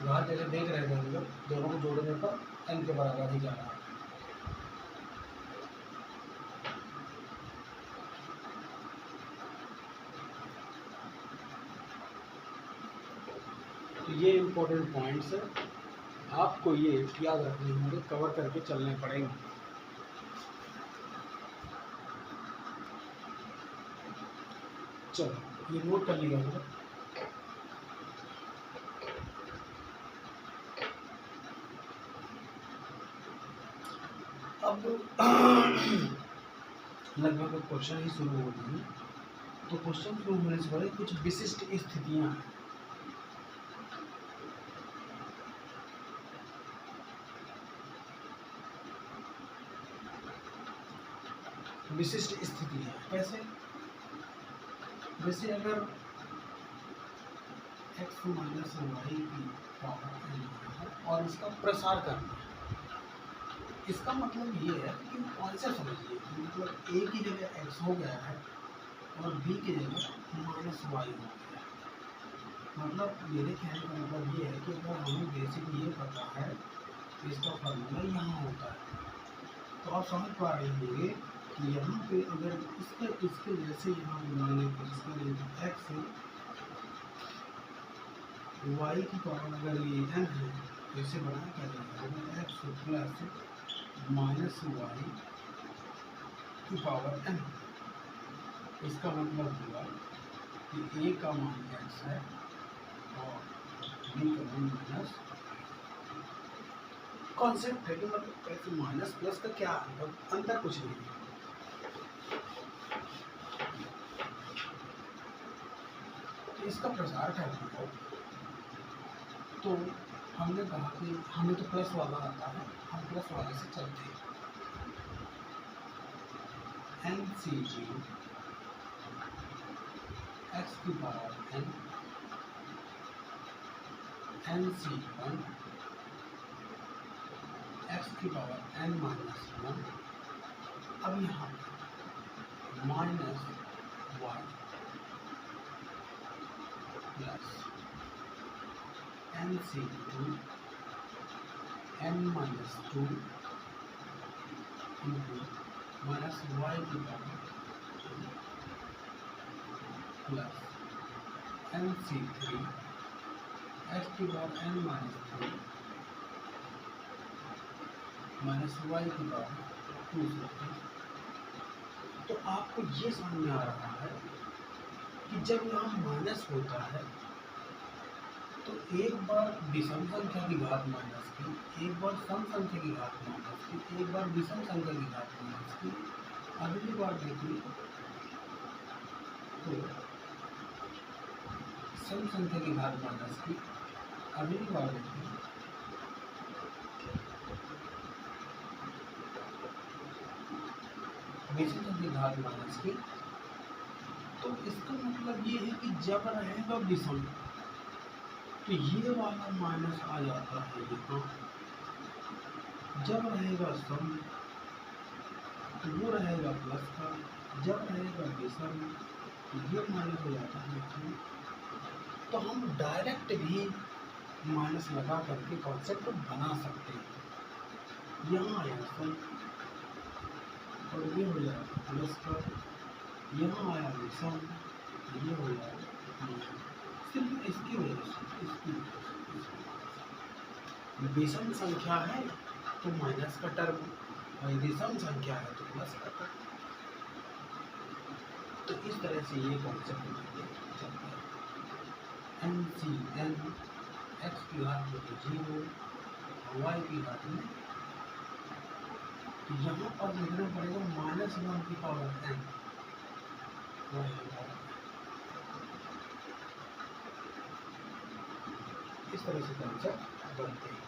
घात जैसे देख रहे थे हम लोग, दोनों को जोड़ने पर n के बराबर ही जा रहा है। तो ये इम्पोर्टेंट पॉइंट्स है, आपको ये याद रखने होंगे, कवर करके चलने पड़ेंगे। चलो ये नोट कर लिया होगा। अब लगभग क्वेश्चन ही शुरू हो गई, तो क्वेश्चन शुरू होने से पहले कुछ विशिष्ट स्थितियां हैं। विशिष्ट स्थितियां कैसे? जैसे अगर x माइनस वाई की पावर n है और इसका प्रसार करना है, इसका मतलब ये है कि कौन सा समझिए, मतलब a की जगह x हो गया है और b की जगह माइनस वाई हो गया है। मतलब मेरे कहने का मतलब ये है कि अगर हमें बेसिक ये पता है कि इसका फार्मूला यहाँ होता है, तो आप समझ पा रहे होंगे कि यहाँ पे अगर इसके जैसे यहाँ बनाने पर इसका रेंज x वाई की पावर अगर ये n है तो इसे बना क्या जाएगा, एक्स प्लस माइनस वाई की पावर n। इसका मतलब हुआ कि a का मान x है और b का मान माइनस। कॉन्सेप्ट है कि मतलब माइनस प्लस का क्या अंतर, कुछ नहीं है। तो इसका प्रसार करना हो तो हमने कहा कि हमें तो प्लस वाला आता है, हम प्लस वाले से चलते हैं। एन सी जी एक्स की power n, n C one x की पावर n माइनस वन। अब यहाँ minus y plus n C two n minus two into minus y की power plus n C three x की power n minus three minus y की power two. तो आपको ये समझ में आ रहा है कि जब यहाँ माइनस होता है तो एक बार विषम संख्या की घात माइनस की, एक बार सम संख्या की घात माइनस की, एक बार विषम संख्या की घात माइनस की, अगली बार देखिए तो सम संख्या की घात माइनस की, अगली बार देखिए विषम संख्या की घात माइनस की। तो इसका मतलब ये है कि जब रहेगा विषम तो ये वाला माइनस आ जाता है यहाँ, जब रहेगा सम तो वो रहेगा प्लस का, जब रहेगा विषम तो ये माइनस हो जाता है यहाँ। तो हम डायरेक्ट भी माइनस लगा करके कॉन्सेप्ट बना सकते हैं। यहाँ आया सम और ये हो जाएगा प्लस का, यहाँ आया विषम ये हो जाएगा माइनस, सिर्फ इसकी वजह से, इसकी विषम संख्या है तो माइनस का टर्म और विषम संख्या है तो प्लस का टर्म। तो इस तरह से ये कॉन्सेप्ट चलता है। एन सी एन एक्स की घात में तो 0 वाई की घात में, तो यहाँ पर लिखना पड़ेगा -1 की पावर एन वाई की पावर। इस तरह से कॉन्सेप्ट बनते हैं।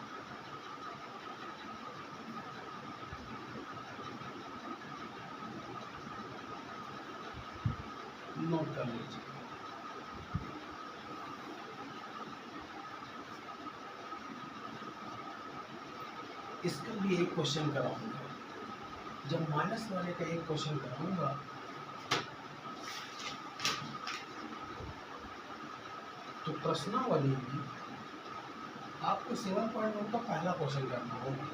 नोट कर लीजिए। इसका भी एक क्वेश्चन कराऊंगा, जब माइनस वाले का एक क्वेश्चन कराऊंगा तो प्रश्नावली में आपको 7.1 का पहला क्वेश्चन करना होगा।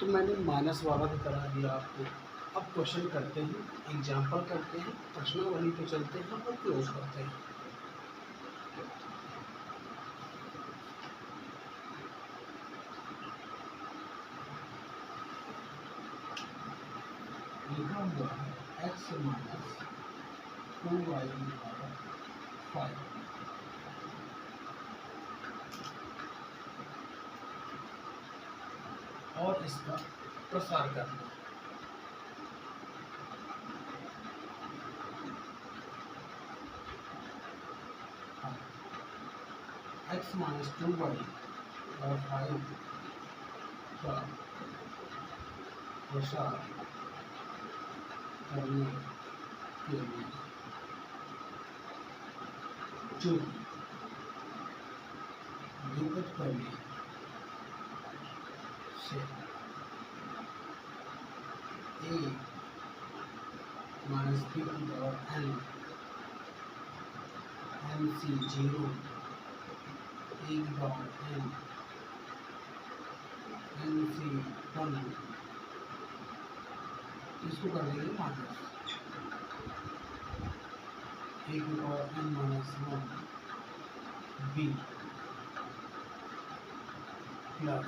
तो मैंने माइनस वाला भी करा दिया आपको। अब क्वेश्चन करते हैं, एग्जाम्पल करते हैं, प्रश्नावली पे चलते हैं और क्लोज करते हैं। लिखा हुआ है x माइनस 2y की पावर 5 और इसका प्रसार करना। x माइनस 2y और 5 का प्रसार करने के लिए चूंकि द्विपद प्रमेय से a माइनस b की पावर n MC 0 a की पावर n MC 1 इसको कर देंगे माइनस a की power n minus 1 b plus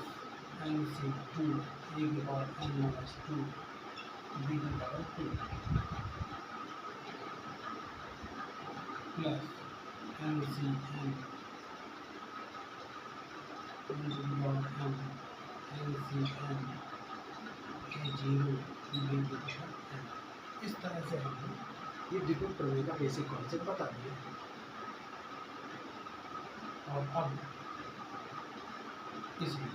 MC 2 a की पावर n माइनस 2 b की पावर 2 प्लस MC n की power n MC n a0 b की पावर n। इस तरह से हमने ये द्विपद प्रमेय का बेसिक कॉन्सेप्ट बता दिया। और अब इसमें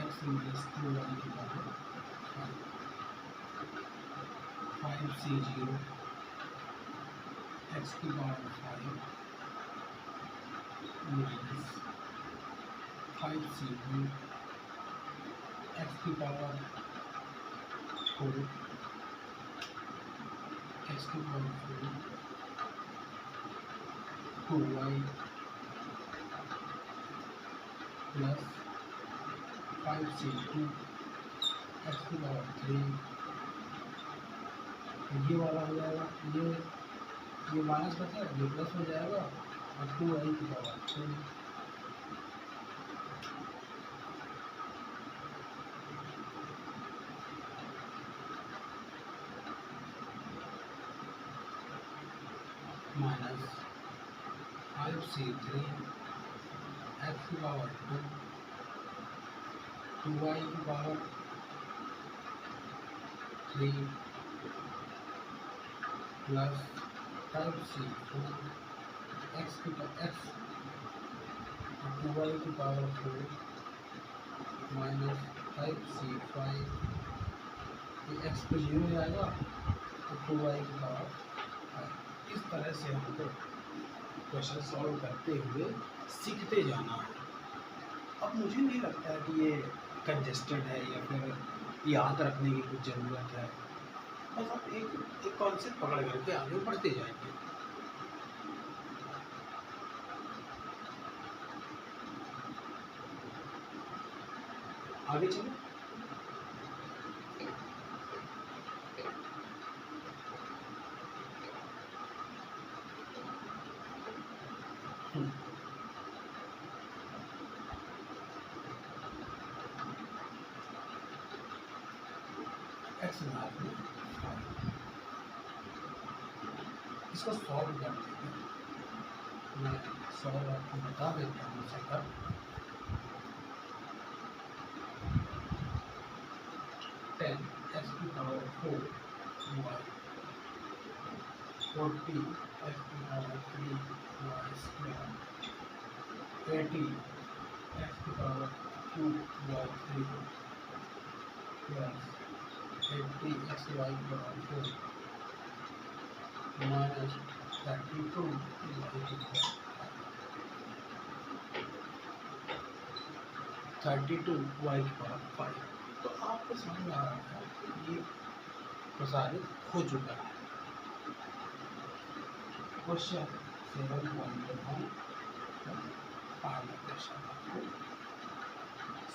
x माइनस 2y की पावर 5c0 x की पावर 5 माइनस 5c2 x की पावर 4 एक्स की power 4 2y plus 5c2 x की पावर 3, ये वाला हो जाएगा, ये माइनस बचा, ये प्लस हो जाएगा और 2y की पावर 2 माइनस 5c3 एक्स की पावर 2 2y की पावर 3 प्लस 5c4 एक्स की एक्स 2y की पावर 4 माइनस 5c5, ये एक्स को 0 हो जाएगा तो 2y की पावर 5। इस तरह से हमको क्वेश्चन सॉल्व करते हुए सीखते जाना है। अब मुझे नहीं लगता है कि ये कंजेस्टेड है या फिर याद रखने की कुछ ज़रूरत है, बस आप एक कॉन्सेप्ट पकड़ करके आगे बढ़ते जाएंगे। आगे चलो, एक्स घात में 5, इसको सॉल्व करते हैं। मैं सॉल्व आपको बता देता हूँ सेटअप। 10 एक्स की पावर 4 y 40 एक्स की पावर 3 y स्क्वायर 80 एक्स की power 2 y 3 plus 80 x y की पावर 4 माइनस 32 y की पावर 32 y की पावर 5। तो आपको समझ आ रहा है कि ये प्रसारित हो चुका है। क्वेश्चन 7.1 आगे क्वेश्चन आपको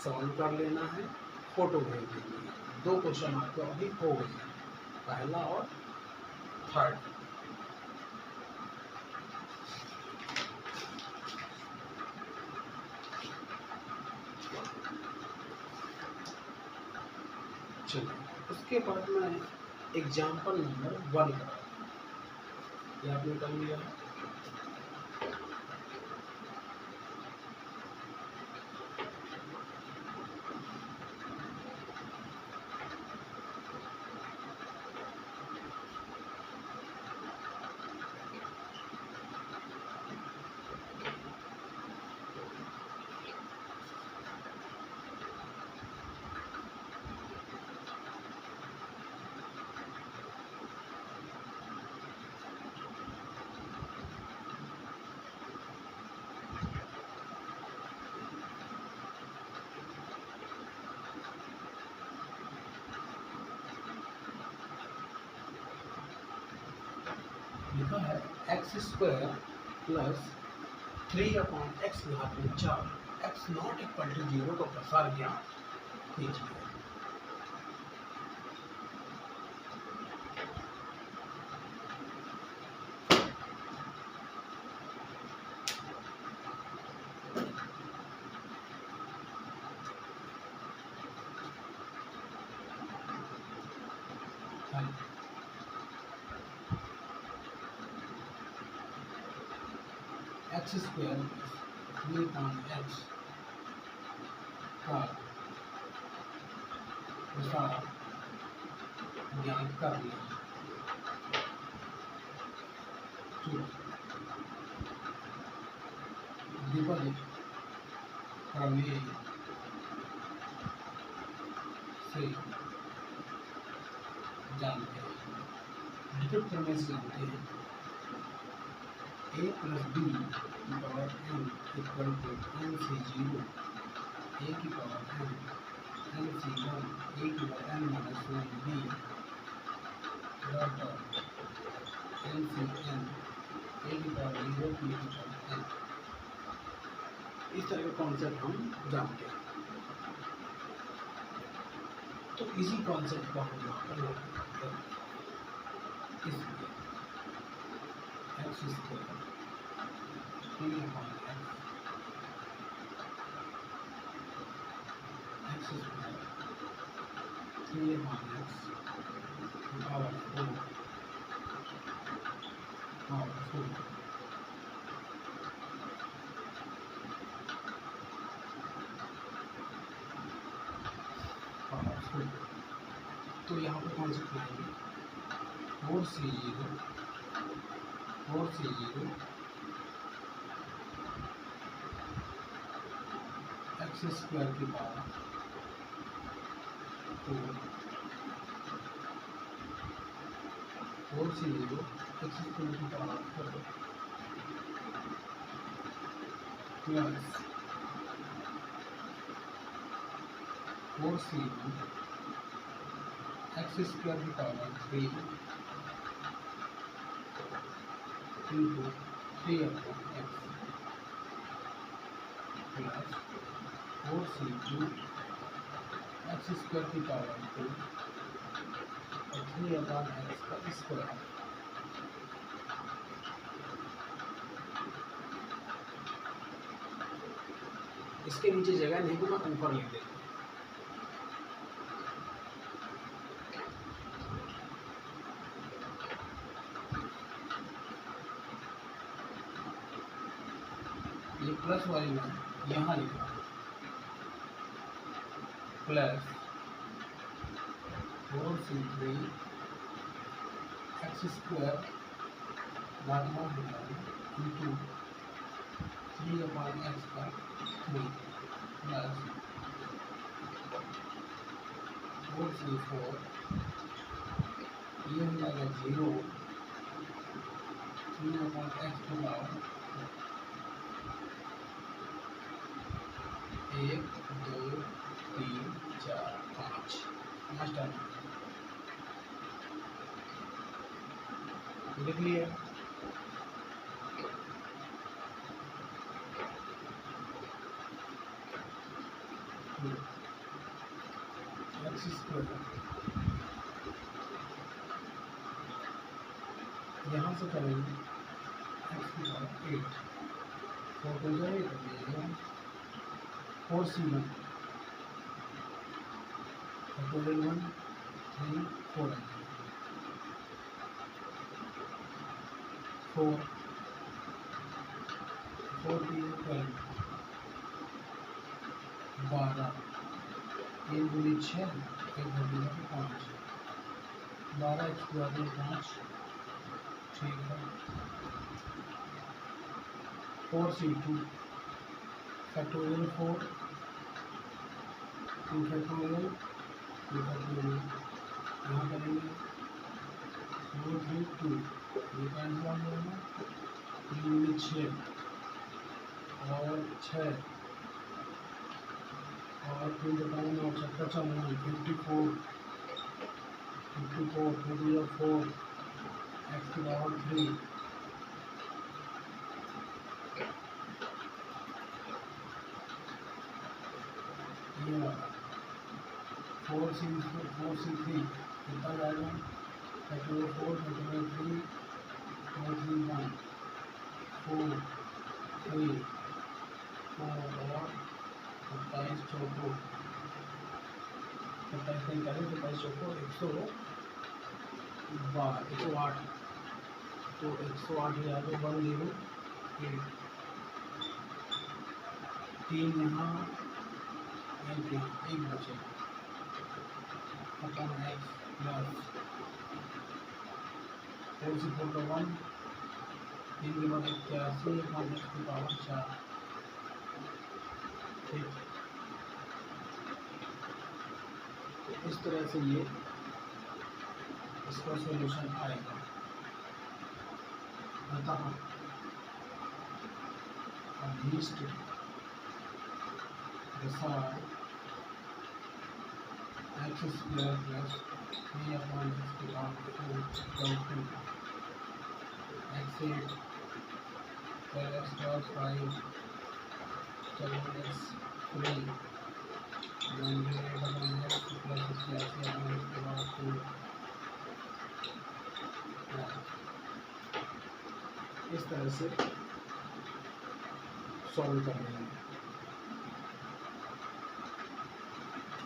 सॉल्व कर लेना है, फोटो भेज देनी है। 2 क्वेश्चन आपको अभी हो गए, पहला और थर्ड। चलिए, उसके बाद मैं एग्जाम्पल नंबर 1 करा, ये आपने कर लिया है। लिखा है एक्स स्क्वायर प्लस 3/x घात में 4 एक्स नॉट इक्वल टू 0 का प्रसार ज्ञात कीजिए। एक्स स्क्वायर 3/x का प्रसार ज्ञात करना। द्विपद प्रमेय से जानते हैं, द्विपद प्रमेय से जानते हैं a प्लस b की power n equal to n से 0 a की पावर n n से 1 a की power n minus 1 b dot n c n a की पावर 0 पी की पावर एन। इस तरह का कॉन्सेप्ट हम जानते हैं। तो इसी कॉन्सेप्ट को हम यहाँ पर इसलिए x square three upon x square three upon x power four तो यहाँ पर कॉन्सेप्ट आएंगे four c zero x square की power four c zero x square की power four plus four c x square की power three into three upon x plus four सी two x square की power two और three upon x का square. इसके नीचे जगह नहीं तो मैं ऊपर लिख देता हूँ। ये प्लस वाली में यहाँ लिखा plus four c three x square into three upon x का three plus four c four ये हो जाएगा जीरो थ्री अपॉन एक्स का पावर एक दो तीन चार पाँच टर्म लिख लिया। एक्स स्क्वायर यहाँ से करेंगे एक्स की पावर एट फोर को जाएगा four C one total one three four four four की 12 12 तीन दूनी 6 एक घटी 5 12 एक स्क्वायर 5 ठीक है। फोर सी two factorial four two factorial यहाँ करेंगे फोर थ्री टू ये कैंसिल हो जाएगा तीन 6 और 6 और फिर बताऊँगा और चक्कर चलना 54 टू 4 एक्स की पावर 3 ये वाला फोर सी थ्री कितना जाएगा फैक्टोरियल 4 फैक्टोरियल 3 4 3 1 4 3 4 और 27 चौको 27 27 चौको 108 तो 108 जाएगा 108 तीन यहाँ एक बचेगा अपन x plus four c four का 1 तीन के बाद 81 अपॉन एक्स की पावर 4 ठीक। तो इस तरह से ये इसका सॉल्यूशन आएगा। अतः least decide x square plus 3 upon x to power 2 equal to x 8 x dot 5 x 3 plus इसके बाद 2 इस तरह से सॉल्व कर रहे हैं।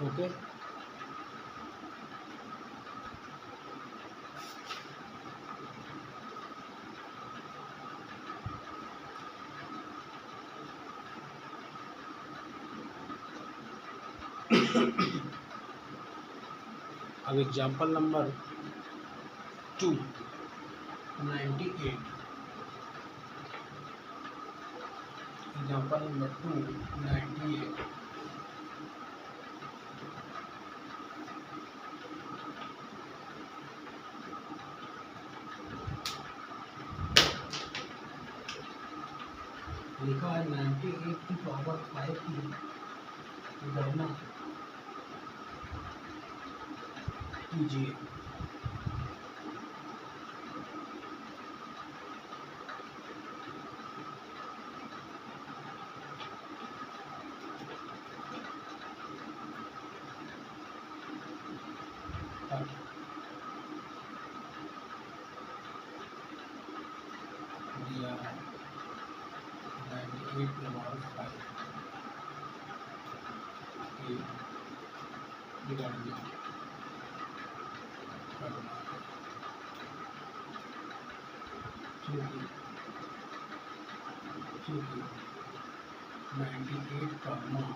ओके, अब एग्जाम्पल नंबर 298, एग्जाम्पल नंबर 298। लिखा है 98 की पावर 5 की गणना कीजिए। दिया है 98 की पावर 5 की गणना करना, क्योंकि 98 का मान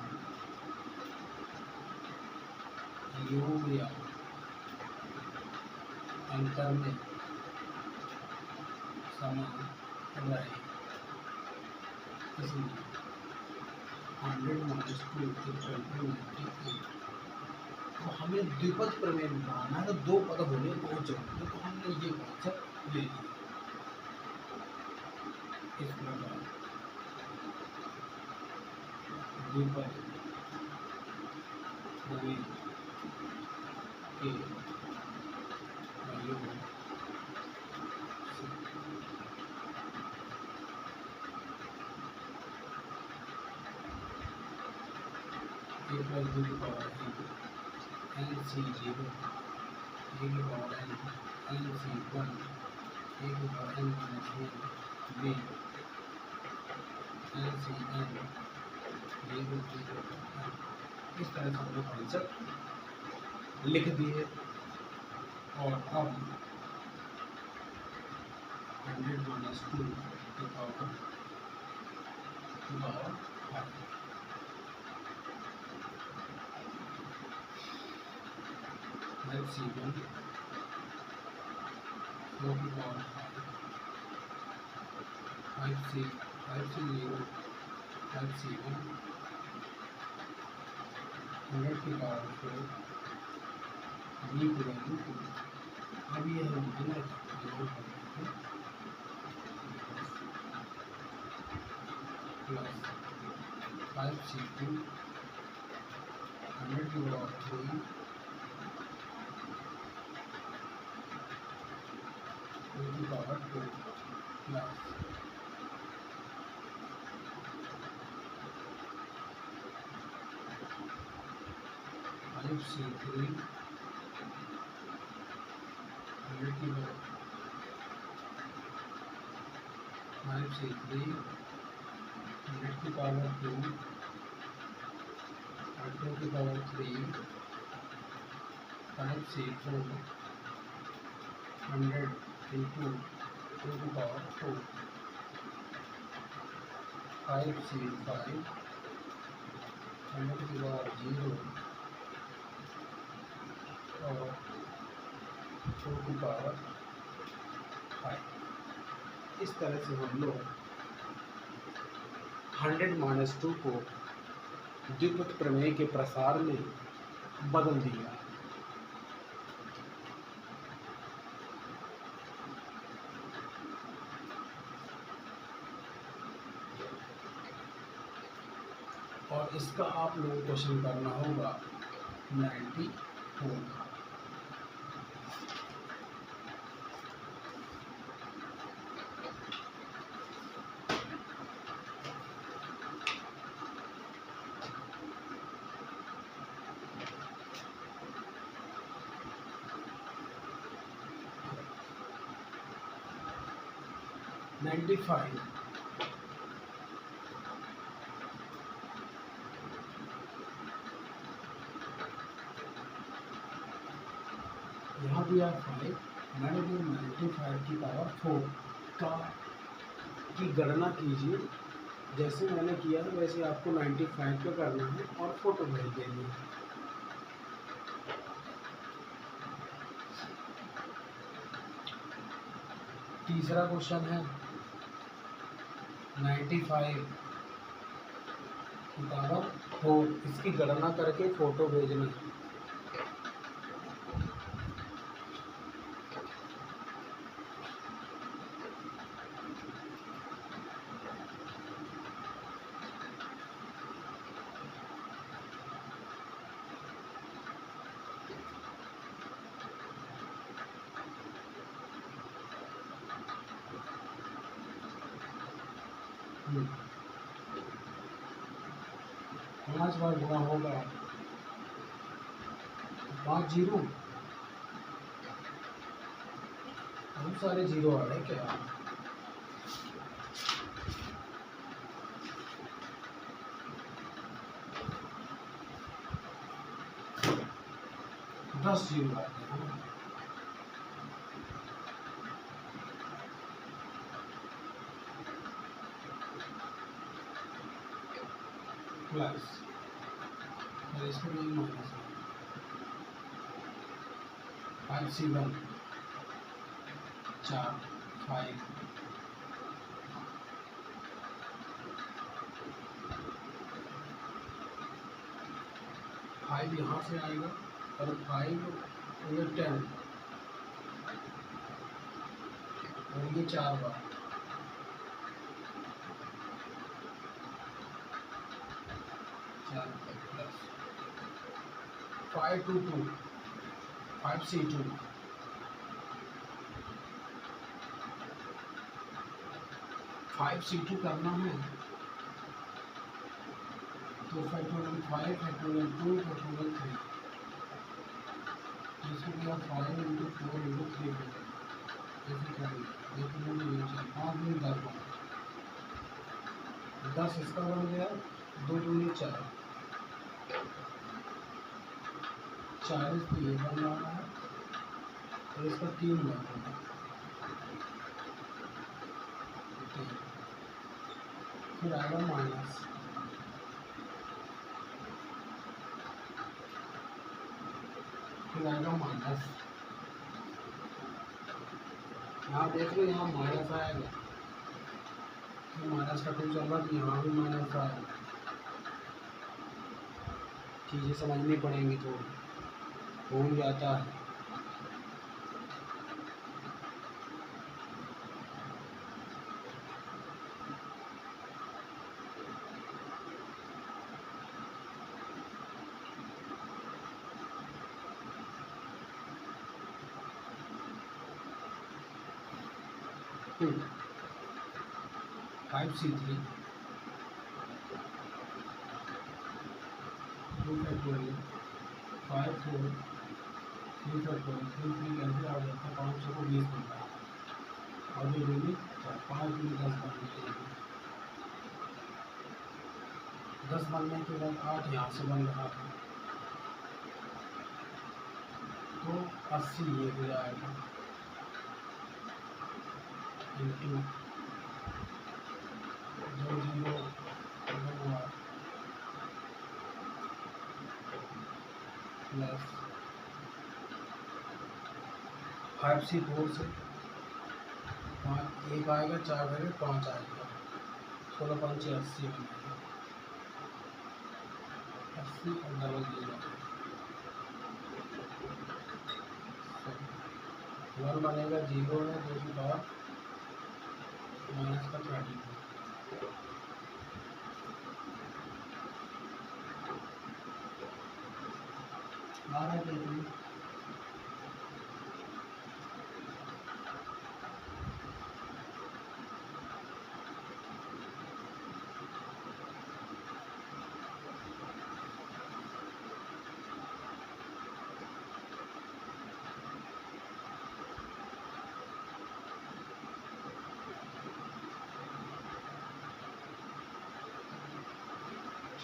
योग या अंतर में समान रहे, इसलिए 100 - 2 = 98। तो हमें द्विपद प्रमेय बनाना है, तो दो पद होने बहुत जरूरी है, तो हमने ये कॉन्सेप्ट ले लिया। इस प्रकार द्विपद प्रमेय के प्रयोग से NC0 NC1 b NCn 0 इस तरह से हमने कॉन्सेप्ट लिख दिए। और अब 100 - 2 की पावर 5 C1 4 की पावर 5 5C0 5C1 100 की पावर 4 b की वैल्यू 2। अब ये हम माइनस प्लस 5C2 100 की पावर 3 की पावर 2 प्लस 5C3 100 की पावर 5C3 100 की पावर 2 और 2 की पावर 3 5C4 100 into 2 की पावर 4 5C5 100 की पावर 0 और 2 की पावर 5। इस तरह से हम लोग 100 - 2 को द्विपद प्रमेय के प्रसार में बदल दिया। और इसका आप लोगों को क्वेश्चन करना होगा 94 का। 95, यहाँ दिया 5, मैंने जो 95 की पावर 4 का की गणना कीजिए। जैसे मैंने किया है वैसे आपको 95 का करना है और फोटो भेज देनी है। तीसरा क्वेश्चन है 95 की पावर 4, इसकी गणना करके फोटो भेजना है। पाँच बार गुणा होगा 5 जीरो, बहुत सारे जीरो आ रहे क्या? दस जीरो आते हैं। प्लस और इसको नहीं माइनस 5 7 4 5 5 यहाँ से आएगा और 5 ये 10 और ये 4 बार 4 प्लस 5 2 2 5 C2 5 C2 करना है तो फैक्टोरियल 5 फैक्टोरियल 2 फैक्टोरियल 3, इसको क्या 5 इंटू 4 इंटू 3 ऐसे करेंगे। ये तो मुझे 5 में 10 बन 10 इसका बन गया, 2 दूनी 4, 40 तो ये बन रहा है और इसका 3 बन रहा है। फिर आएगा माइनस, फिर आएगा माइनस, यहाँ देख लो यहाँ माइनस आएगा, तो माइनस का 2 चल रहा है, यहाँ भी माइनस आएगा। चीज़ें समझनी पड़ेंगी, थोड़ी भूल जाता है। Two 5C3 2 factorial 5 4 3 factorial 3 3 cancel आ जाता है, 500 को 20 बनता है और जो दूनी 5 दूनी 10 बनने के लिए 10 बनने के बाद 8 यहाँ से बन रहा था तो 80 ये हो जाएगा इंटू 2 जीरो हुआ प्लस 5C4 से 5 1 आएगा, 4 आएगा, 5 आएगा, 16 5 80 बनेगा, 80 और डबल जीरो 1 बनेगा, 0 है 2 की पावर माइनस का 30 आ रहा है।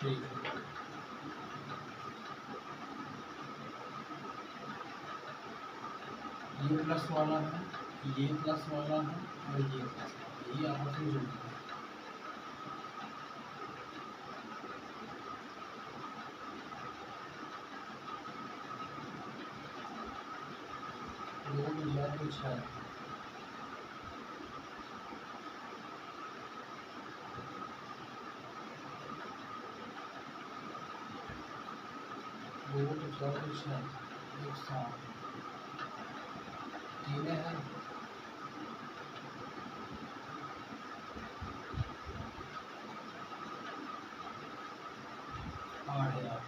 ठीक है। ये प्लस वाला है, ये प्लस वाला है और ये प्लस वाला है, ये आपस में जुड़ गया। दो में यार कुछ है, दो कुछ और कुछ है, एक साथ तीन है, 8,000।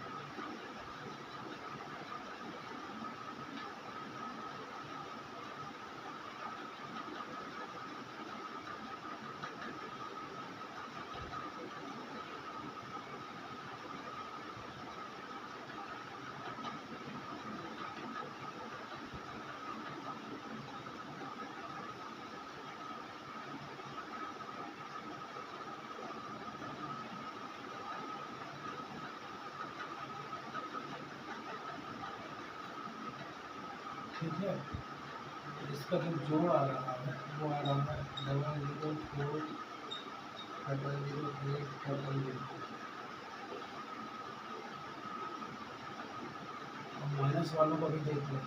ठीक है, इसका जो जोड़ आ रहा है वो आ रहा है 004,008,000। अब माइनस वालों को भी देख लें।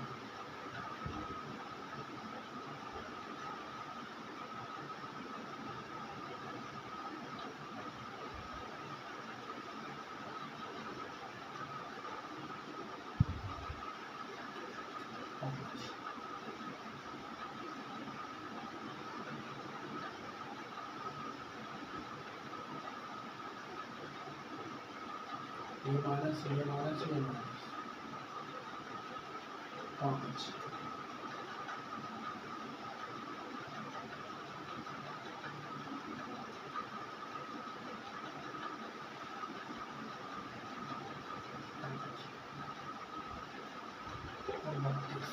ये माइनस, ये माइनस, ये माइनस 5। और 32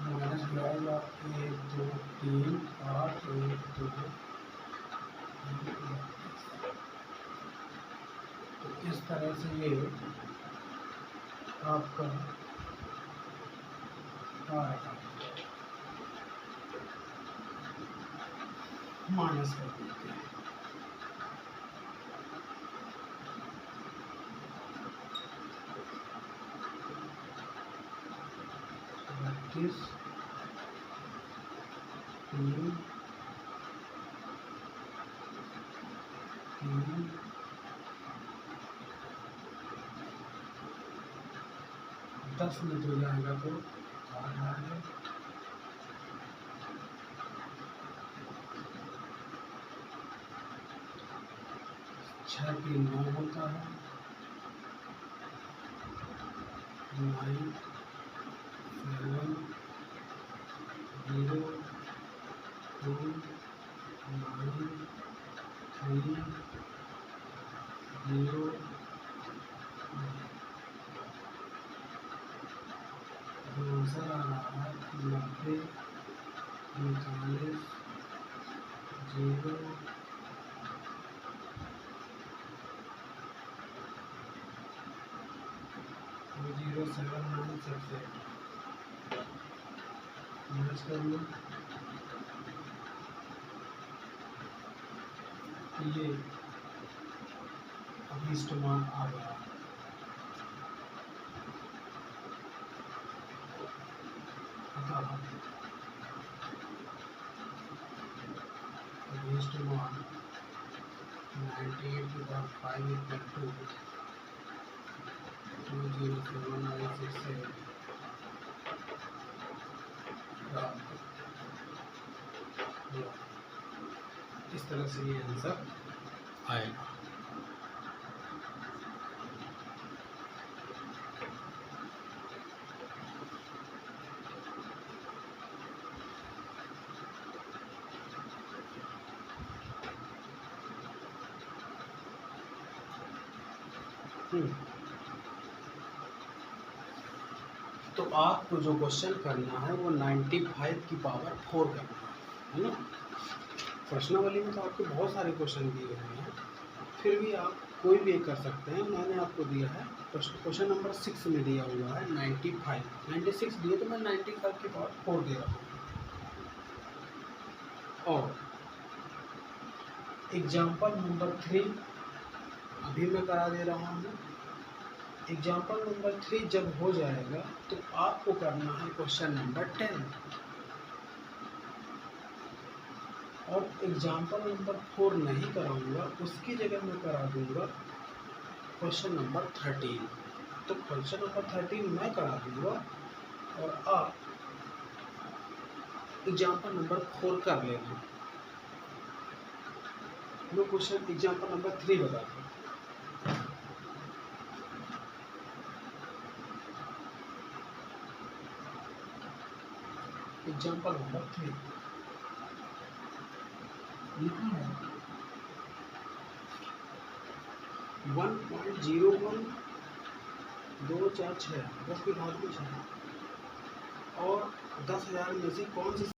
माइनस जाएगा 1 2 3 8 1 2 3। तो इस तरह से ये आपका आएगा, माइनस कर देते हैं। तीन 10 मिनट हो जाएगा तो 6 3 9 होता है, 9 7 0 2 9 3 0। आंसर आ रहा है 90 39 0 0796 मैच कर लो। ये अभी इस्तेमाल आ गया, इस्तेमाल 98.5 = 20796 इस तरह से ये आंसर आएगा। तो आपको जो क्वेश्चन करना है वो 95 की पावर 4 करना है ना। प्रश्नावली में तो आपके बहुत सारे क्वेश्चन दिए हुए हैं, फिर भी आप कोई भी एक कर सकते हैं। मैंने आपको दिया है क्वेश्चन नंबर 6 में दिया हुआ है 95, 96 दिए तो मैं 95 की पावर 4 दे रहा हूँ। और एग्जाम्पल नंबर 3 अभी मैं करा दे रहा हूँ। एग्जाम्पल नंबर 3 जब हो जाएगा तो आपको करना है क्वेश्चन नंबर 10, और एग्जाम्पल नंबर 4 नहीं कराऊंगा, उसकी जगह मैं करा दूंगा क्वेश्चन नंबर 13। तो क्वेश्चन नंबर 13 मैं करा दूंगा और आप एग्जाम्पल नंबर 4 कर लेना। मैं क्वेश्चन एग्जाम्पल नंबर 3 बता दूँ। एग्जाम्पल नंबर 3 लिखा है 1.01 246 10 की घात में 6 और 10,000 में से कौन सी